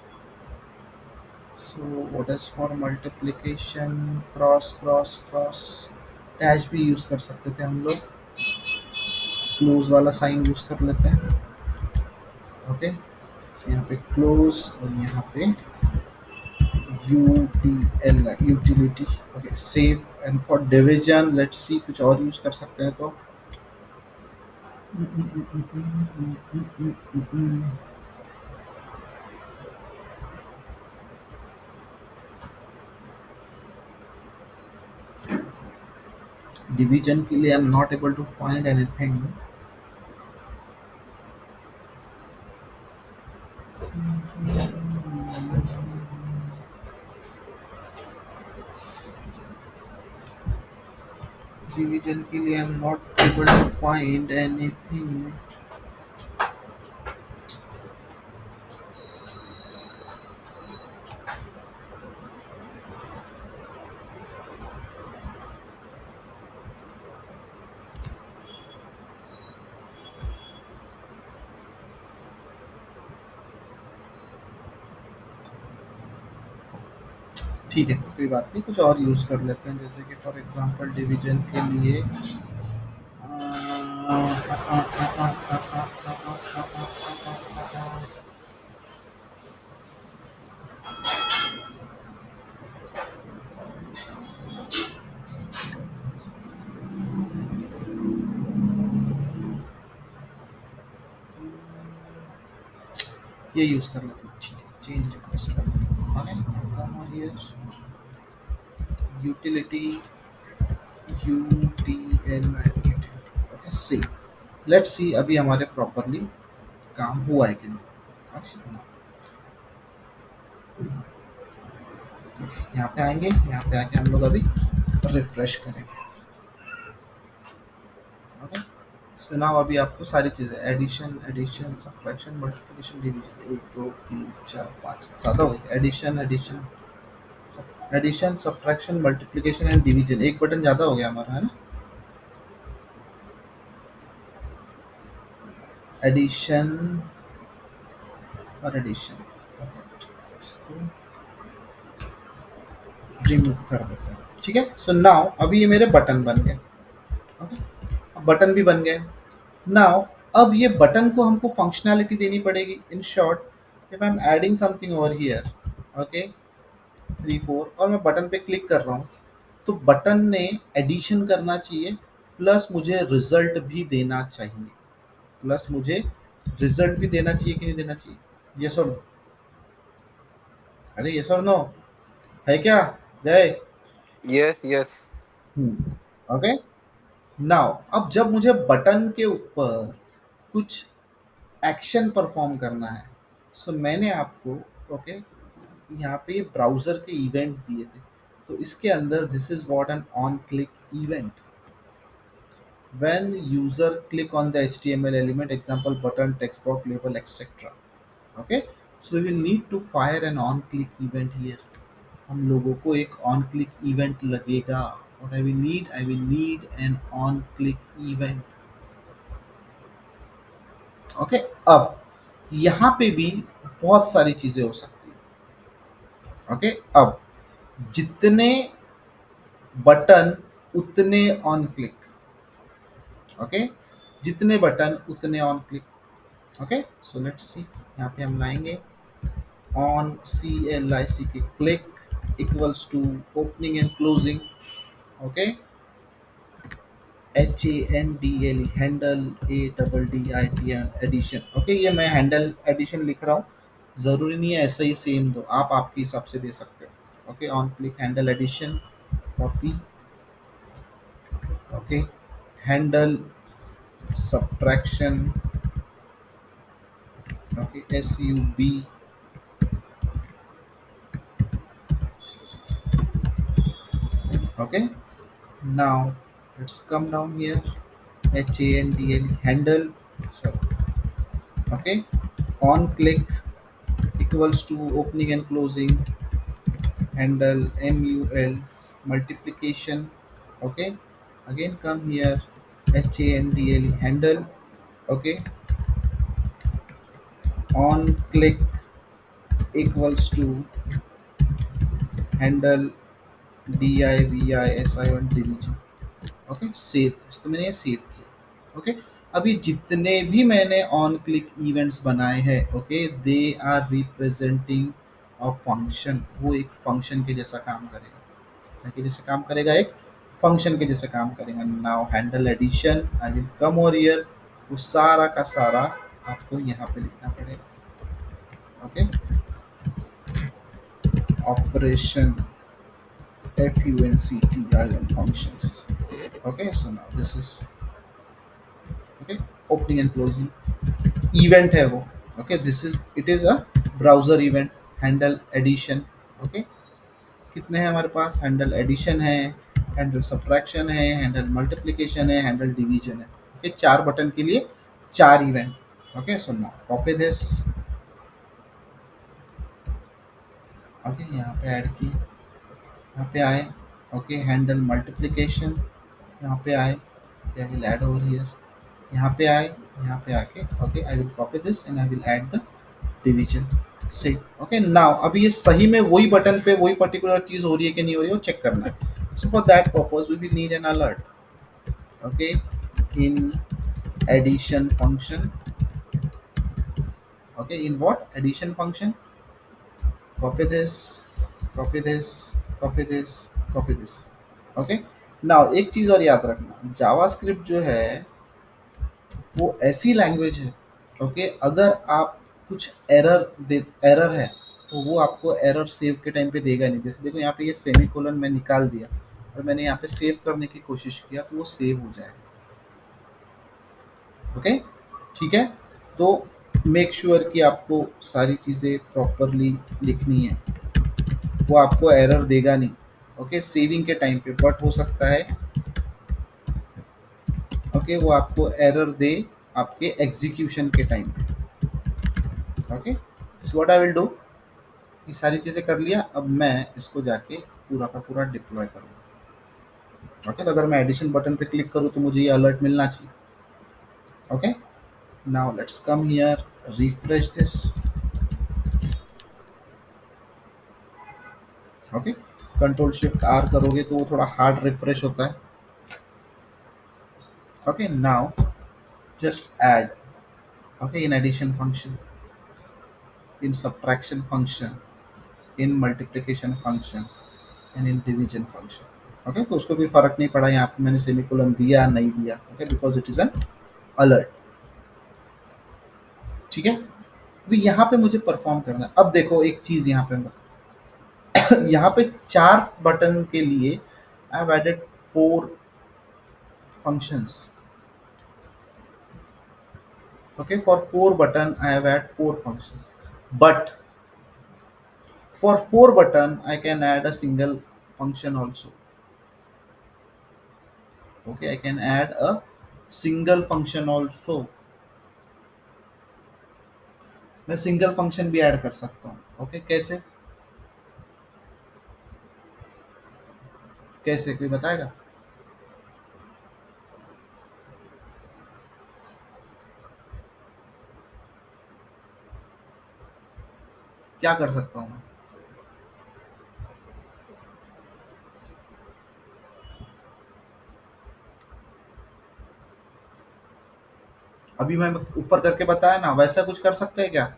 So what is for multiplication? Cross cross cross. Dash भी यूज़ कर सकते थे हम लोग। क्लोज वाला साइन यूज़ कर लेते हैं। ओके, यहाँ पे क्लोज और यहाँ पे UTLI utility. Okay, save. And for division let's see, कुछ और यूज़ कर सकते हैं तो। डिवीजन के लिए I am not able to find anything. Division के लिए I am not able to find anything. ठीक है, कोई बात नहीं, कुछ और यूज़ कर लेते हैं, जैसे कि फॉर एग्जांपल डिवीजन के लिए ये यूज़ कर लेते हैं। ठीक है, चेंज रिक्वेस्ट कर लेते हैं। ओके, कम और here utility, UTLI utility. Okay, see. Let's see अभी हमारे प्रॉपरली काम हुआ है कि नहीं। ओके, यहाँ पे आएंगे, यहाँ पे आके हम लोग अभी रिफ्रेश करेंगे। ओके, सो नाउ अभी आपको सारी चीज़ें, addition addition subtraction multiplication division, 1 2 3 4 5 ज़्यादा हो गया। Addition addition addition subtraction multiplication and division, एक बटन ज़्यादा हो गया हमारा, है ना। एडिशन और एडिशन। ओके, ठीक है, इसको रिमूव कर देते हैं। ठीक है, सो नाउ अभी ये मेरे बटन बन गए। ओके, अब बटन भी बन गए। नाउ अब ये बटन को हमको फंक्शनैलिटी देनी पड़ेगी। In short, if I am adding something over here, okay, 3 4, और मैं बटन पे क्लिक कर रहा हूँ, तो बटन ने एडिशन करना चाहिए, प्लस मुझे रिजल्ट भी देना चाहिए। प्लस मुझे रिजल्ट भी देना चाहिए कि नहीं देना चाहिए? यस और नो? अरे यस और नो है क्या? गए? Yes, yes. ओके, नाउ अब जब मुझे बटन के ऊपर कुछ एक्शन परफॉर्म करना है, सो मैंने आपको, ओके, यहाँ पे ब्राउज़र के इवेंट दिए थे, तो इसके अंदर this is what an on click event. When user click on the HTML element, example button, text box, label, etcetera. Okay, so we will need to fire an on click event here. हम लोगों को एक ऑन क्लिक इवेंट लगेगा। What I will need? I will need an on click event. Okay, अब यहाँ पे भी बहुत सारी चीजें हो सकती है। ओके, अब जितने बटन उतने ऑन क्लिक। ओके, जितने बटन उतने on click. Okay, so let's see, यहाँ पे हम लाएंगे ऑन CLIC के click equals to opening and closing. Okay, HANDLE handle, ADDITN addition. Okay, ये मैं हैंडल एडिशन लिख रहा हूँ, ज़रूरी नहीं है ऐसा ही सेम दो, आप आपके हिसाब से दे सकते हो। Okay, on click handle addition, copy. Okay, handle subtraction, okay, SUB। Okay, now let's come down here, HANDL handle, sorry, okay, on click, equals to opening and closing handle mul multiplication. Okay, again come here handle handle. Okay, on click equals to handle division division. Okay save, तो मैंने ये सेव किया। ओके, अभी जितने भी मैंने ऑन क्लिक इवेंट्स बनाए हैं, okay, they are representing a function. वो एक फंक्शन के जैसा काम करेगा, के जैसे काम करेगा, एक फंक्शन के जैसे काम करेगा। Now handle addition, I will come over here, वो सारा का सारा आपको यहाँ पे लिखना पड़ेगा। Okay, operation functions. Okay, so now this is okay, opening and closing event है वो। okay, this is it is a browser event handle addition। okay, कितने हैं हमारे पास? हैंडल एडिशन है, हैंडल सब्ट्रैक्शन है, हैंडल मल्टीप्लिकेशन है, हैंडल डिवीजन है। ओके, चार बटन के लिए चार event. Okay, so now copy this. Okay, यहाँ पे ऐड किए, यहाँ पे आए। ओके, हैंडल मल्टीप्लिकेशन, यहाँ पे आए, आई विल ऐड ओवर हियर, यहाँ पे आए, यहाँ पे आके okay I will copy this and I will add the division से। ओके, नाउ अभी ये सही में वही बटन पे वही पर्टिकुलर चीज हो रही है कि नहीं हो रही है, वो चेक करना है। So for that purpose we will need an alert. Okay, in addition function, okay, in what addition function, copy this, copy this, copy this, copy this. Okay, now एक चीज और याद रखना, जावास्क्रिप्ट जो है वो ऐसी लैंग्वेज है, ओके, अगर आप कुछ एरर है तो वो आपको एरर सेव के टाइम पे देगा नहीं। जैसे देखो यहाँ पे ये सेमीकोलन मैं निकाल दिया और मैंने यहाँ पे सेव करने की कोशिश किया तो वो सेव हो जाएगा। ओके, ठीक है, तो मेक श्योर कि आपको सारी चीज़ें प्रॉपरली लिखनी है, वो आपको एरर देगा नहीं। ओके, सेविंग के टाइम पे बट हो सकता है ओके वो आपको एरर दे आपके एग्जीक्यूशन के टाइम पे। Okay, so what I will do, ये सारी चीज़ें कर लिया, अब मैं इसको जाके पूरा का पूरा डिप्लॉय करूँगा। ओके, तो अगर मैं एडिशन बटन पे क्लिक करूँ तो मुझे ये अलर्ट मिलना चाहिए। Okay, now let's come here, refresh this. Okay, control shift R करोगे तो वो थोड़ा हार्ड रिफ्रेश होता है। Okay, now just add, okay, in addition function, in subtraction function, in multiplication function and in division function. Okay, तो उसको कोई फर्क नहीं पड़ा यहाँ पे मैंने सेमीकोलन दिया नहीं दिया। Okay, because it is an alert. ठीक है, अभी यहाँ पे मुझे परफॉर्म करना है। अब देखो एक चीज यहाँ पे यहाँ पे चार बटन के लिए I have added 4 functions। okay, for 4 button I have add 4 functions, but for 4 button I can add a single function also। okay, I can add a single function also। मैं सिंगल फंक्शन भी ऐड कर सकता हूँ। ओके, कैसे कैसे कोई बताएगा? क्या कर सकता हूँ मैं? अभी मैं ऊपर करके बताया ना, वैसा कुछ कर सकते हैं क्या?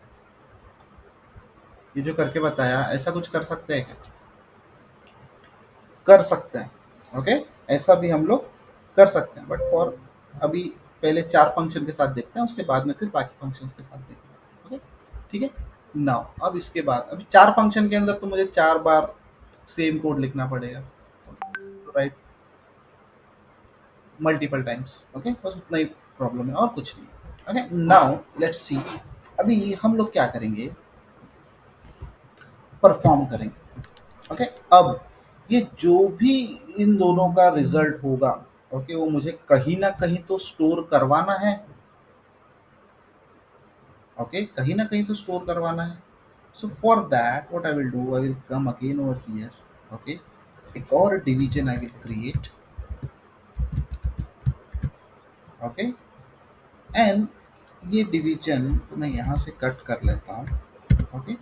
ये जो करके बताया ऐसा कुछ कर सकते हैं क्या? कर सकते हैं। ओके, ऐसा भी हम लोग कर सकते हैं, बट फॉर अभी पहले 4 फंक्शन के साथ देखते हैं, उसके बाद में फिर बाकी फंक्शंस के साथ देखेंगे। ओके, ठीक है, नाउ अब इसके बाद अभी 4 फंक्शन के अंदर तो मुझे 4 बार सेम कोड लिखना पड़ेगा, राइट, मल्टीपल टाइम्स। ओके, बस उतना ही प्रॉब्लम है और कुछ नहीं है। ओके, नाउ लेट्स सी, अभी हम लोग क्या करेंगे, परफॉर्म करेंगे। ओके, अब ये जो भी इन दोनों का रिजल्ट होगा, ओके, वो मुझे कहीं ना कहीं तो स्टोर करवाना है। ओके, कहीं ना कहीं तो स्टोर करवाना है। So for that, what I will do, I will come again over here. Okay, एक और division I will create. Okay, and ये division को मैं यहाँ से कट कर लेता हूँ. Okay,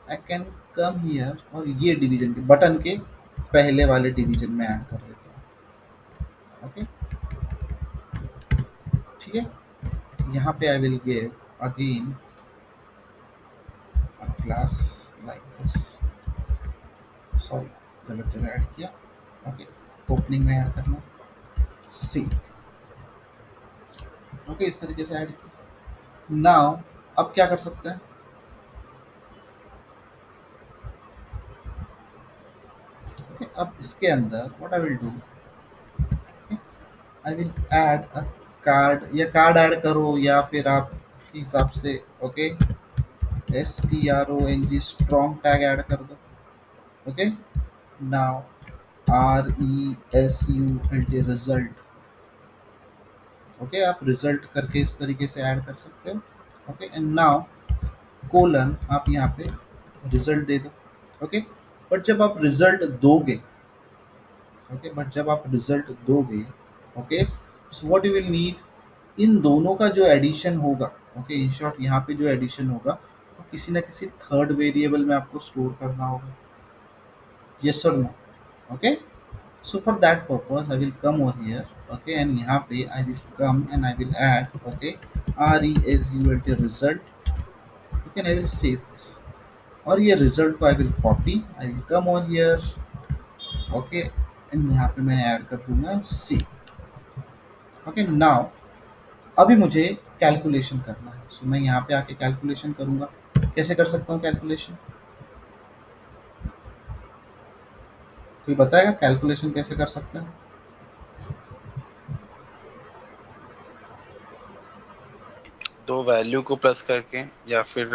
I can come here और ये division के बटन के पहले वाले division में ऐड कर लेता हूँ. Okay, ठीक है. यहाँ पे I will give again a class like this. Sorry, गलत जगह ऐड किया. Okay, ओपनिंग में ऐड करना. सेव. ओके, इस तरीके से ऐड किया. नाउ अब क्या कर सकते हैं. ओके, अब इसके अंदर what I will do, I will add a card, या कार्ड ऐड करो या फिर आप के हिसाब से. Okay, strong strong tag add कर दो. Okay, now result result. Okay, आप रिजल्ट करके इस तरीके से ऐड कर सकते हो. ओके, एंड नाउ कोलन आप यहाँ पे रिजल्ट दे दो. ओके, बट जब आप रिजल्ट दोगे, ओके, बट जब आप रिजल्ट दोगे, okay, so what you will need, इन दोनों का जो एडिशन होगा, ओके, इन शॉर्ट यहाँ पे जो एडिशन होगा वो किसी ना किसी थर्ड वेरिएबल में आपको स्टोर करना होगा. यस और no. Okay, so for that purpose I will come over here. Okay, and यहाँ पे I will come and I will add. Okay, result. Okay, and I will save this. और ये result को I will copy. I will come over here. Okay, and यहाँ पे मैं ऐड कर दूंगा save. Okay, now अभी मुझे कैलकुलेशन करना है. सो मैं यहाँ पे आके कैलकुलेशन करूँगा. कैसे कर सकता हूँ कैलकुलेशन, कोई बताएगा कैलकुलेशन कैसे कर सकते हैं. दो वैल्यू को प्लस करके या फिर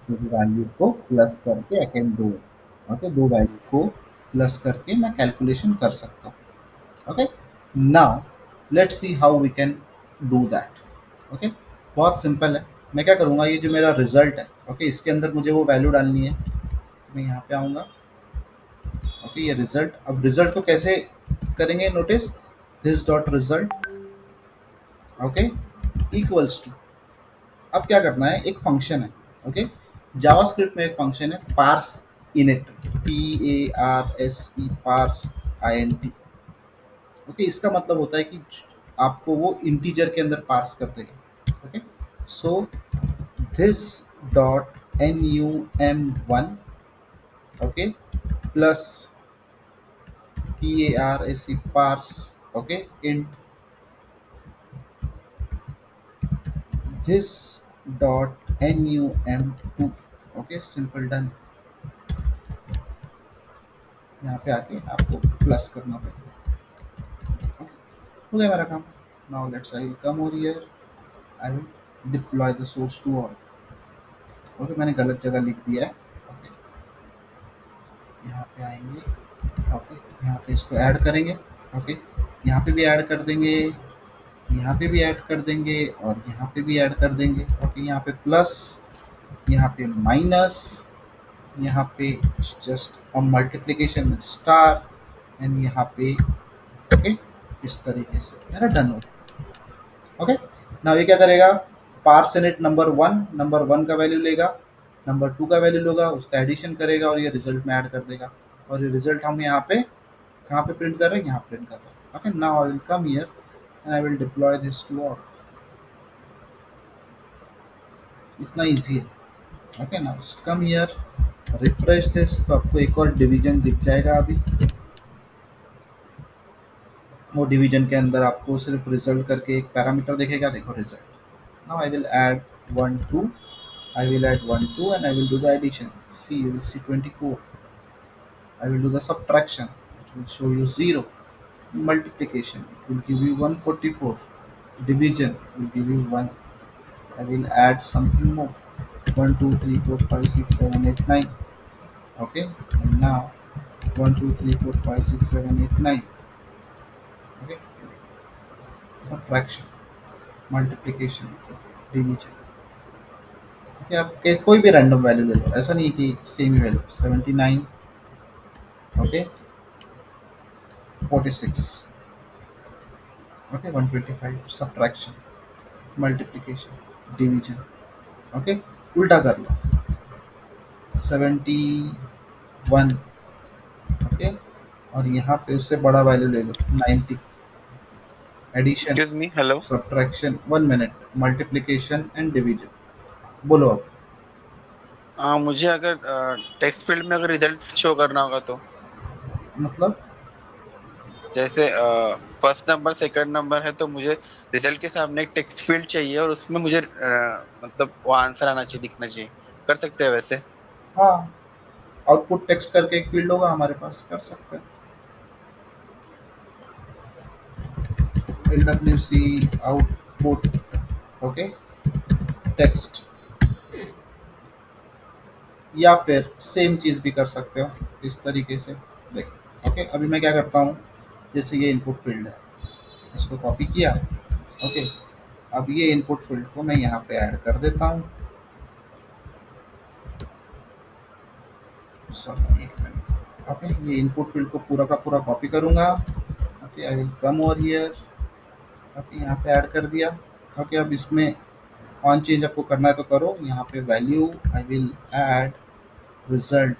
दो वैल्यू को प्लस करके आई कैन डू. ओके, दो वैल्यू को प्लस करके मैं कैलकुलेशन कर सकता हूँ. Okay, now let's see how we can do that. Okay, बहुत सिंपल है. मैं क्या करूँगा, ये जो मेरा रिजल्ट है, ओके, इसके अंदर मुझे वो वैल्यू डालनी है. तो मैं यहाँ पे आऊँगा. ओके, ये रिजल्ट, अब रिजल्ट को कैसे करेंगे, notice this dot result. Okay, equals to, अब क्या करना है, एक फंक्शन है. ओके, जावास्क्रिप्ट में एक फंक्शन है parse init, parse int. Okay, इसका मतलब होता है कि आपको वो इंटीजर के अंदर पार्स कर देगा. Okay, so this dot num1, okay, plus parse, okay, int this dot num2. Okay, simple done. यहाँ पे आके आपको प्लस करना पड़ेगा. ओके, हो गया मेरा काम. Now let's I will come over here. I will deploy the source to all. Okay, मैंने गलत जगह लिख दिया है. ओके, यहाँ पे आएंगे. ओके, यहाँ पे इसको ऐड करेंगे. ओके, यहाँ पे भी ऐड कर देंगे, यहाँ पे भी ऐड कर देंगे और यहाँ पे भी ऐड कर देंगे. ओके, यहाँ पे प्लस, यहाँ पे माइनस, यहाँ पे जस्ट मल्टीप्लिकेशन में स्टार, एंड यहाँ पे. ओके, इस तरीके से मेरा डन हो गया. ओके, नाउ ये क्या करेगा, पार्स इनिट नंबर वन का वैल्यू लेगा, नंबर टू का वैल्यू लेगा, उसका एडिशन करेगा और ये रिजल्ट में ऐड कर देगा. और ये रिजल्ट हम यहाँ पे कहाँ पे प्रिंट कर रहे हैं, यहाँ प्रिंट कर रहे हैं. Okay, now I will come here and I will deploy this to all. इतना इजी है. Okay, now just come here, refresh this, तो आपको एक और डिवीजन दिख जाएगा. अभी वो डिवीजन के अंदर आपको सिर्फ रिजल्ट करके एक पैरामीटर दिखेगा. देखो result. Now I will add 1 2. I will add 1 2 and I will do the addition. See, you will see 24. I will do the subtraction. It will show you 0. Multiplication. It will give you 144. Division will give you 1. I will add something more. 1 2 3 4 5 6 7 8 9. Okay. And now 1 2 3 4 5 6 7 8 9. Okay. Subtraction. Multiplication. Division. कि आप कोई भी रैंडम वैल्यू ले लो, ऐसा नहीं है कि सेम ही value. 79, okay, 46, okay, 125, subtraction, multiplication, division, okay, उल्टा कर लो। 71, ओके, और यहाँ पे उससे बड़ा वैल्यू ले लो, 90, addition, excuse me, hello. Subtraction, 1 minute, multiplication and division. बोलो अब। मुझे अगर टेक्स्ट फील्ड में अगर रिजल्ट शो करना होगा तो, मतलब जैसे फर्स्ट नंबर सेकंड नंबर है तो मुझे रिजल्ट के सामने एक टेक्स्ट फील्ड चाहिए और उसमें मुझे मतलब वो आंसर आना चाहिए, दिखना चाहिए। कर सकते हैं वैसे? हाँ, आउटपुट टेक्स्ट करके एक फील्ड होगा हमारे पास, कर सकते हैं। LWC आउटपुट, ओके, टेक्स्ट, या फिर सेम चीज़ भी कर सकते हो इस तरीके से। देखो, ओके, अभी मैं क्या करता हूँ, जैसे ये इनपुट फील्ड है, इसको कॉपी किया, ओके, अब ये इनपुट फील्ड को मैं यहाँ पे ऐड कर देता हूँ। सॉरी, एक मिनट, ओके, ये इनपुट फील्ड को पूरा का पूरा कॉपी करूँगा। Okay, I will come over here, okay, यहाँ पे ऐड कर दिया। ओके, अब इसमें ऑन चेंज आपको करना है तो करो, यहाँ पे value I will add result,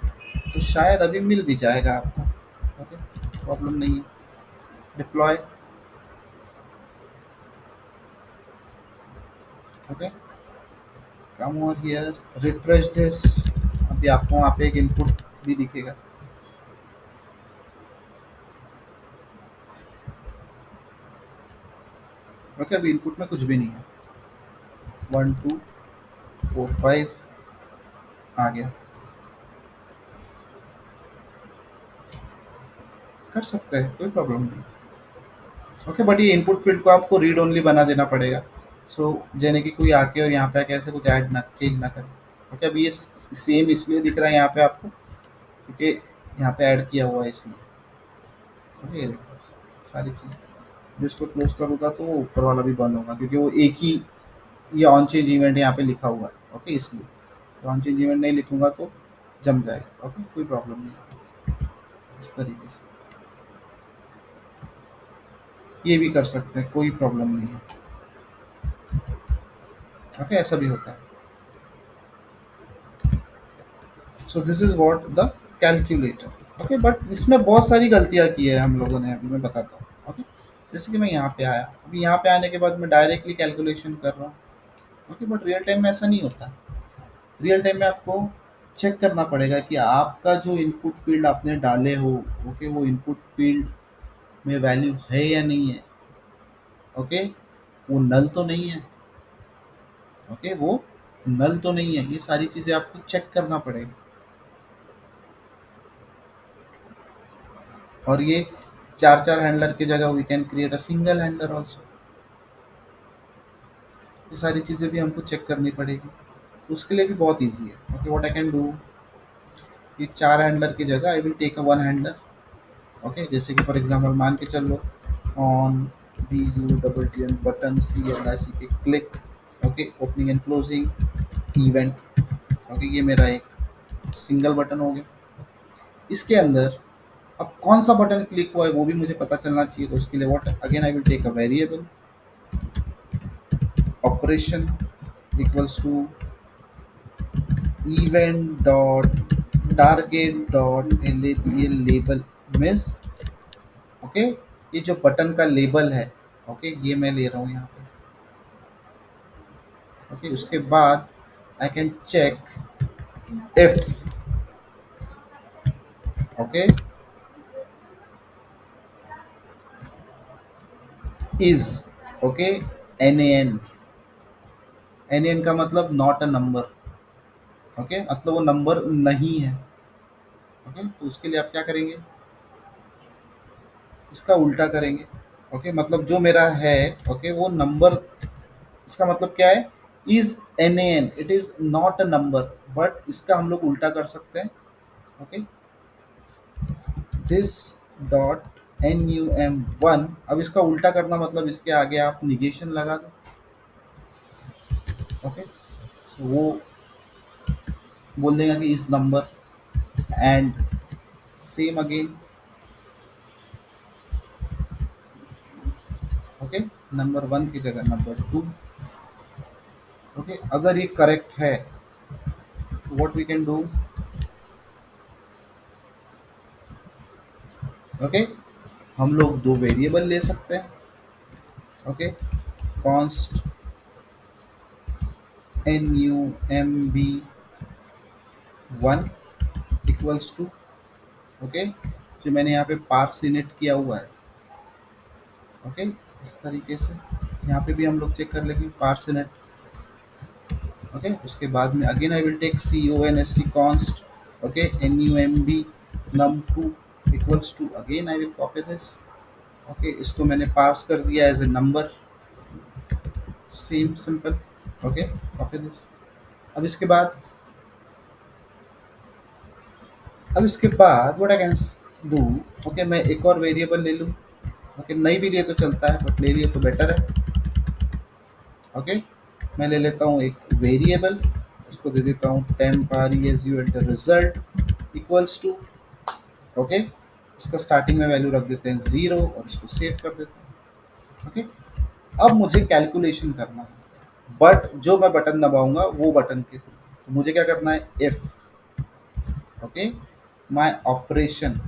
तो शायद अभी मिल भी जाएगा आपको। ओके, प्रॉब्लम नहीं है। Deploy, okay, come over here, refresh this, अभी आपको वहाँ पे एक इनपुट भी दिखेगा। ओके, अभी इनपुट में कुछ भी नहीं है। 1245 आ गया। कर सकते हैं, कोई प्रॉब्लम नहीं। ओके, बट ये इनपुट फील्ड को आपको रीड ओनली बना देना पड़ेगा। सो यानी कि कोई आके और यहाँ पे आके ऐसे कुछ ऐड ना चेंज ना करे। ओके, अभी ये सेम इसलिए दिख रहा है यहाँ पे आपको, क्योंकि यहाँ पे ऐड किया हुआ है इसलिए। ओके, ये देखो सारी चीज़, जब इसको क्लोज करूँगा तो वो ऊपर वाला भी बंद होगा, क्योंकि वो एक ही, ये ऑन चेंज इवेंट यहाँ पे लिखा हुआ है। ओके, इसलिए तो ऑन चेंज इवेंट नहीं लिखूंगा तो जम जाएगा। ओके, कोई प्रॉब्लम नहीं, इस तरीके से ये भी कर सकते हैं, कोई प्रॉब्लम नहीं है। ओके, ऐसा भी होता है। सो this is what the calculator. Okay, but इसमें बहुत सारी गलतियां की है हम लोगों ने, अभी मैं बताता हूँ। ओके, जैसे कि मैं यहाँ पे आया, अभी यहाँ पे आने के बाद मैं डायरेक्टली कैलकुलेशन कर रहा हूँ। ओके, बट रियल टाइम में ऐसा नहीं होता। रियल टाइम में आपको चेक करना पड़ेगा कि आपका जो इनपुट फील्ड आपने डाले हो, ओके, वो इनपुट फील्ड में वैल्यू है या नहीं है। ओके, वो नल तो नहीं है। ओके, वो नल तो नहीं है, ये सारी चीज़ें आपको चेक करना पड़ेगा। और ये चार चार हैंडलर की जगह we can create a single handler also. ये सारी चीज़ें भी हमको चेक करनी पड़ेगी, उसके लिए भी बहुत ईजी है। Okay, what I can do, ये चार हैंडलर की जगह I will take a one handler. Okay, जैसे कि फॉर एग्जांपल मान के चलो, on, BUTTN, button, CLICK, click, okay, opening and closing event. Okay, ये मेरा एक सिंगल बटन हो गया। इसके अंदर अब कौन सा बटन क्लिक हुआ है वो भी मुझे पता चलना चाहिए, तो उसके लिए what again I will take a variable, operation equals to event dot target dot LABL, label miss, okay, ये जो बटन का लेबल है, ओके, ये मैं ले रहा हूँ यहाँ पे। ओके, उसके बाद I can check if, okay, is, okay, NaN, NaN का मतलब नॉट अ नंबर। ओके, मतलब वो नंबर नहीं है। ओके, तो उसके लिए आप क्या करेंगे, इसका उल्टा करेंगे। ओके, मतलब जो मेरा है, ओके, वो नंबर, इसका मतलब क्या है, is NaN, it is not a number, but इसका हम लोग उल्टा कर सकते हैं। ओके, दिस डॉट NUM1, अब इसका उल्टा करना मतलब इसके आगे आप निगेशन लगा दो। ओके, सो वो बोल देगा कि इस number, and same again. Okay, number one की जगह नंबर टू। ओके, अगर ये करेक्ट है, what we can do, okay, हम लोग दो वेरिएबल ले सकते हैं। Okay, const NUMB1 equals to, okay, जो मैंने यहाँ पे पार्सिनेट किया हुआ है। ओके, इस तरीके से यहाँ पे भी हम लोग चेक कर लेंगे पार्सिनेट। ओके, उसके बाद में again I will take CONST const, okay, NUMB num2 equals to, again I will copy this. Okay, इसको मैंने पास कर दिया as a number, same simple. Okay, copy this. अब इसके बाद, what I can do, okay, मैं एक और वेरिएबल ले लूँ। ओके, नहीं भी लिए तो चलता है, बट ले लिए तो बेटर है। ओके, मैं ले लेता हूँ एक वेरिएबल, उसको दे देता हूँ temp RESU enter result equals to, okay, इसका स्टार्टिंग में वैल्यू रख देते हैं 0 और इसको सेव कर देते हैं। ओके, अब मुझे कैलकुलेशन करना है, बट जो मैं बटन दबाऊंगा वो बटन के थ्रू। तो मुझे क्या करना है, if, okay, my operation,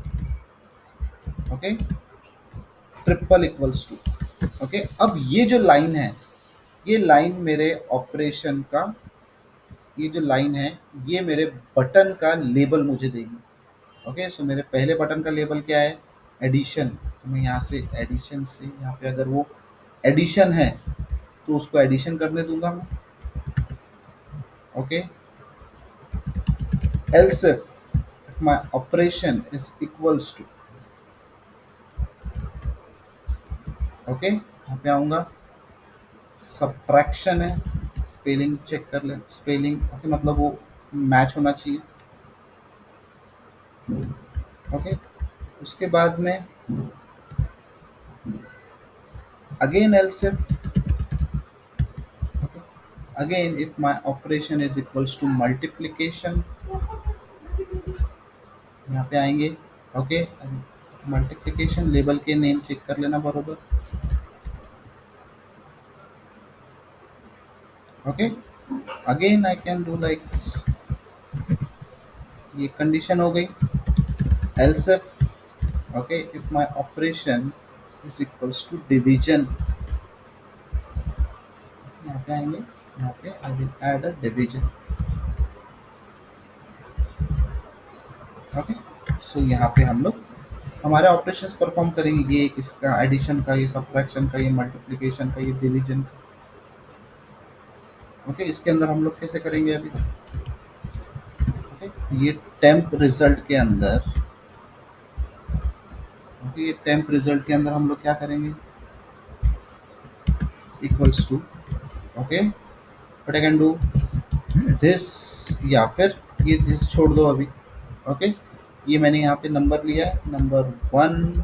okay, triple equals to. Okay, अब ये जो लाइन है, ये लाइन मेरे ऑपरेशन का, ये जो लाइन है, ये मेरे बटन का लेबल मुझे देगी। ओके, सो मेरे पहले बटन का लेबल क्या है, एडिशन। तो मैं यहाँ से एडिशन से, यहाँ पे अगर वो एडिशन है तो उसको एडिशन करने दूंगा मैं। Okay, else if my operation is equals to, okay, यहाँ पे आऊँगा, सब्ट्रैक्शन है, स्पेलिंग चेक कर लें, स्पेलिंग ओके, मतलब वो मैच होना चाहिए। ओके, उसके बाद में again else if, again if my operation is equals to multiplication, यहाँ पे आएंगे। ओके, मल्टीप्लिकेशन लेबल के नेम चेक कर लेना बरोबर। Okay, again I can do like, ये कंडीशन हो गई। else if, okay, if my operation is equals to division, यहाँ पे आएंगे, यहाँ पे I will add a division. Okay, so यहाँ पे हम लोग हमारे ऑपरेशंस परफॉर्म करेंगे, ये इसका एडिशन का, ये सब्ट्रैक्शन का, ये मल्टीप्लिकेशन का, ये डिवीजन का। ओके, इसके अंदर हम लोग कैसे करेंगे अभी। ओके, ये टेम्प रिजल्ट के अंदर, ओके, ये टेम्प रिजल्ट के अंदर हम लोग क्या करेंगे, equals to, okay, what I can do this, या फिर ये दिस छोड़ दो अभी। ओके, ये मैंने यहाँ पे नंबर लिया है, number 1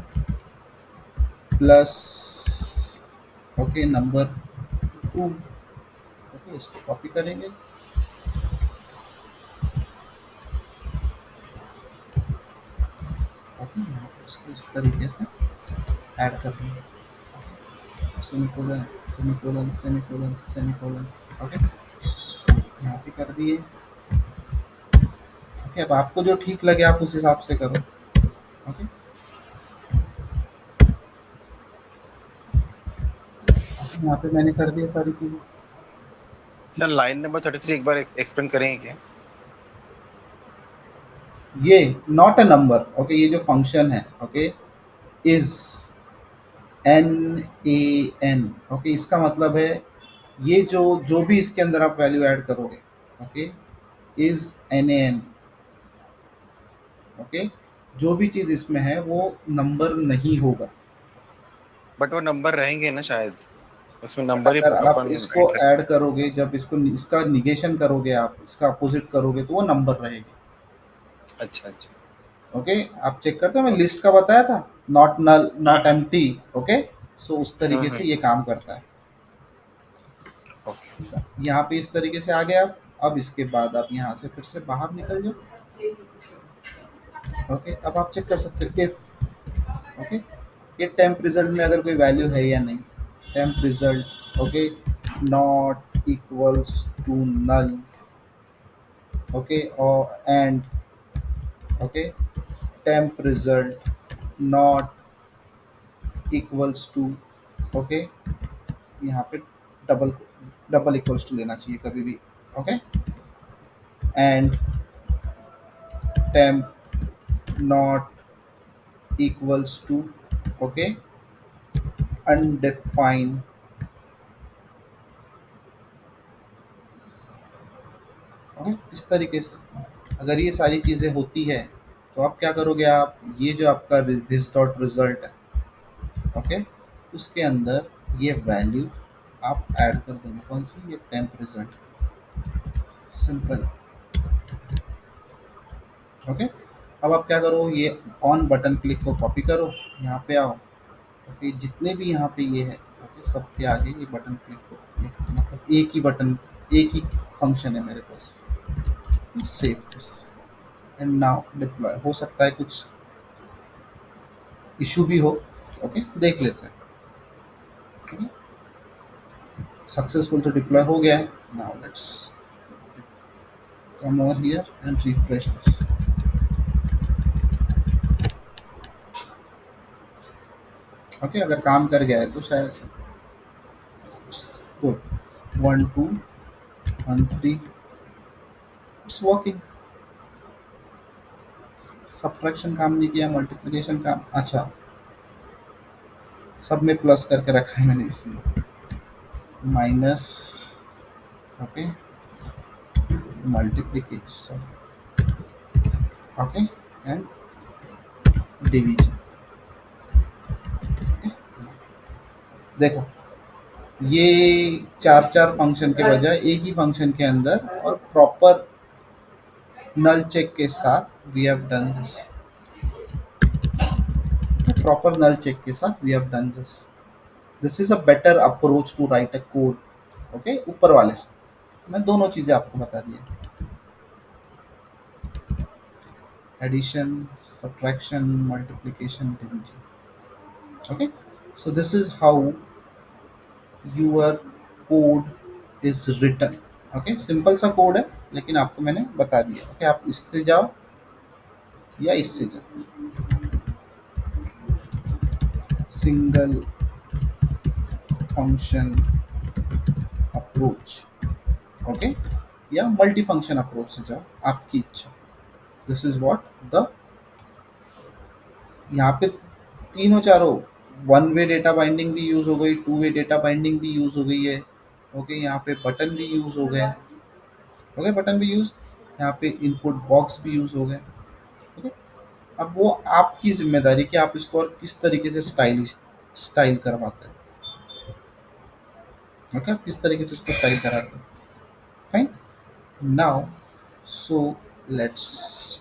plus, okay, number 2। Okay, इसको कॉपी करेंगे। ओके, यहाँ पे इसको इस तरीके से ऐड कर देंगे, semicolon semicolon semicolon semicolon. Okay, यहाँ पे कर दिए। ओके, अब आपको जो ठीक लगे आप उस हिसाब से करो। ओके, यहाँ पे मैंने कर दिया सारी चीज़ें। सर लाइन नंबर 33 एक बार एक्सप्लेन करेंगे क्या? ये नॉट अ नंबर, ओके, ये जो फंक्शन है, ओके, इज NaN, ओके, इसका मतलब है ये जो जो भी इसके अंदर आप वैल्यू ऐड करोगे, ओके, इज NaN। ओके, जो भी चीज़ इसमें है वो नंबर नहीं होगा। बट वो नंबर रहेंगे ना शायद, उसमें नंबर ही अगर आप अपन इसको एंटर। ऐड करोगे, जब इसको इसका निगेशन करोगे, आप इसका अपोजिट करोगे तो वो नंबर रहेगी। अच्छा अच्छा। ओके, आप चेक करते हो, मैं ओके। लिस्ट का बताया था, नॉट नल हाँ। Not empty. ओके, सो उस तरीके से हम्म। ये काम करता है। ओके। यहाँ पे इस तरीके से आ गया। अब इसके बाद आप यहाँ से फिर से बाहर निकल जाओ। ओके, अब आप चेक कर सकते हो इफ, ओके, ये टेम्प रिजल्ट में अगर कोई वैल्यू है या नहीं। Temp result, okay, not equals to null, okay, और and, okay, temp result not equals to, okay, यहाँ पे डबल डबल इक्वल्स टू लेना चाहिए कभी भी। Okay, and temp not equals to, okay, undefined, okay, इस तरीके से अगर ये सारी चीज़ें होती है तो आप क्या करोगे, आप ये जो आपका दिस डॉट रिजल्ट है, ओके, उसके अंदर ये वैल्यू आप ऐड कर दोगे। कौन सी? ये टेम्प रिजल्ट। सिंपल। ओके, अब आप क्या करो, ये ऑन बटन क्लिक को कॉपी करो, यहाँ पे आओ। ओके, जितने भी यहाँ पे ये है, ओके, सबके आगे ये बटन क्लिक करो, मतलब एक ही बटन, एक ही फंक्शन है मेरे पास। Save this and now deploy. हो सकता है कुछ इशू भी हो, ओके, देख लेते हैं। सक्सेसफुल तो डिप्लॉय हो गया है। Now let's come over here and refresh this. Okay, अगर काम कर गया है तो शायद गुड। 1 2 1 3, it's working. सब्ट्रैक्शन काम नहीं किया, मल्टीप्लिकेशन काम, अच्छा, सब में प्लस करके रखा है मैंने इसलिए। Minus, okay, multiplication, okay, and division. देखो, ये चार चार फंक्शन के बजाय एक ही फंक्शन के अंदर और प्रॉपर नल चेक के साथ we have done this. Proper null check के साथ we have done this. This is a better approach to write a code. Okay, ऊपर वाले से मैं दोनों चीजें आपको बता दी है, addition, subtraction, multiplication, division. Okay, so this is how your code is written. Okay, simple सा कोड है लेकिन आपको मैंने बता दिया। ओके, आप इससे जाओ या इससे जाओ, सिंगल फंक्शन अप्रोच, ओके, या मल्टी फंक्शन अप्रोच से जाओ, आपकी इच्छा। दिस इज व्हाट द, यहाँ पे तीनों चारों, वन वे डेटा बाइंडिंग भी यूज हो गई, टू वे डेटा बाइंडिंग भी यूज हो गई है। ओके, यहाँ पे बटन भी यूज हो गए। ओके, बटन भी यूज, यहाँ पे इनपुट बॉक्स भी यूज हो गए। ओके, अब वो आपकी जिम्मेदारी कि आप इसको और किस तरीके से स्टाइल करवाते हैं। ओके, आप किस तरीके से इसको स्टाइल कराते हैं। Fine, now, so let's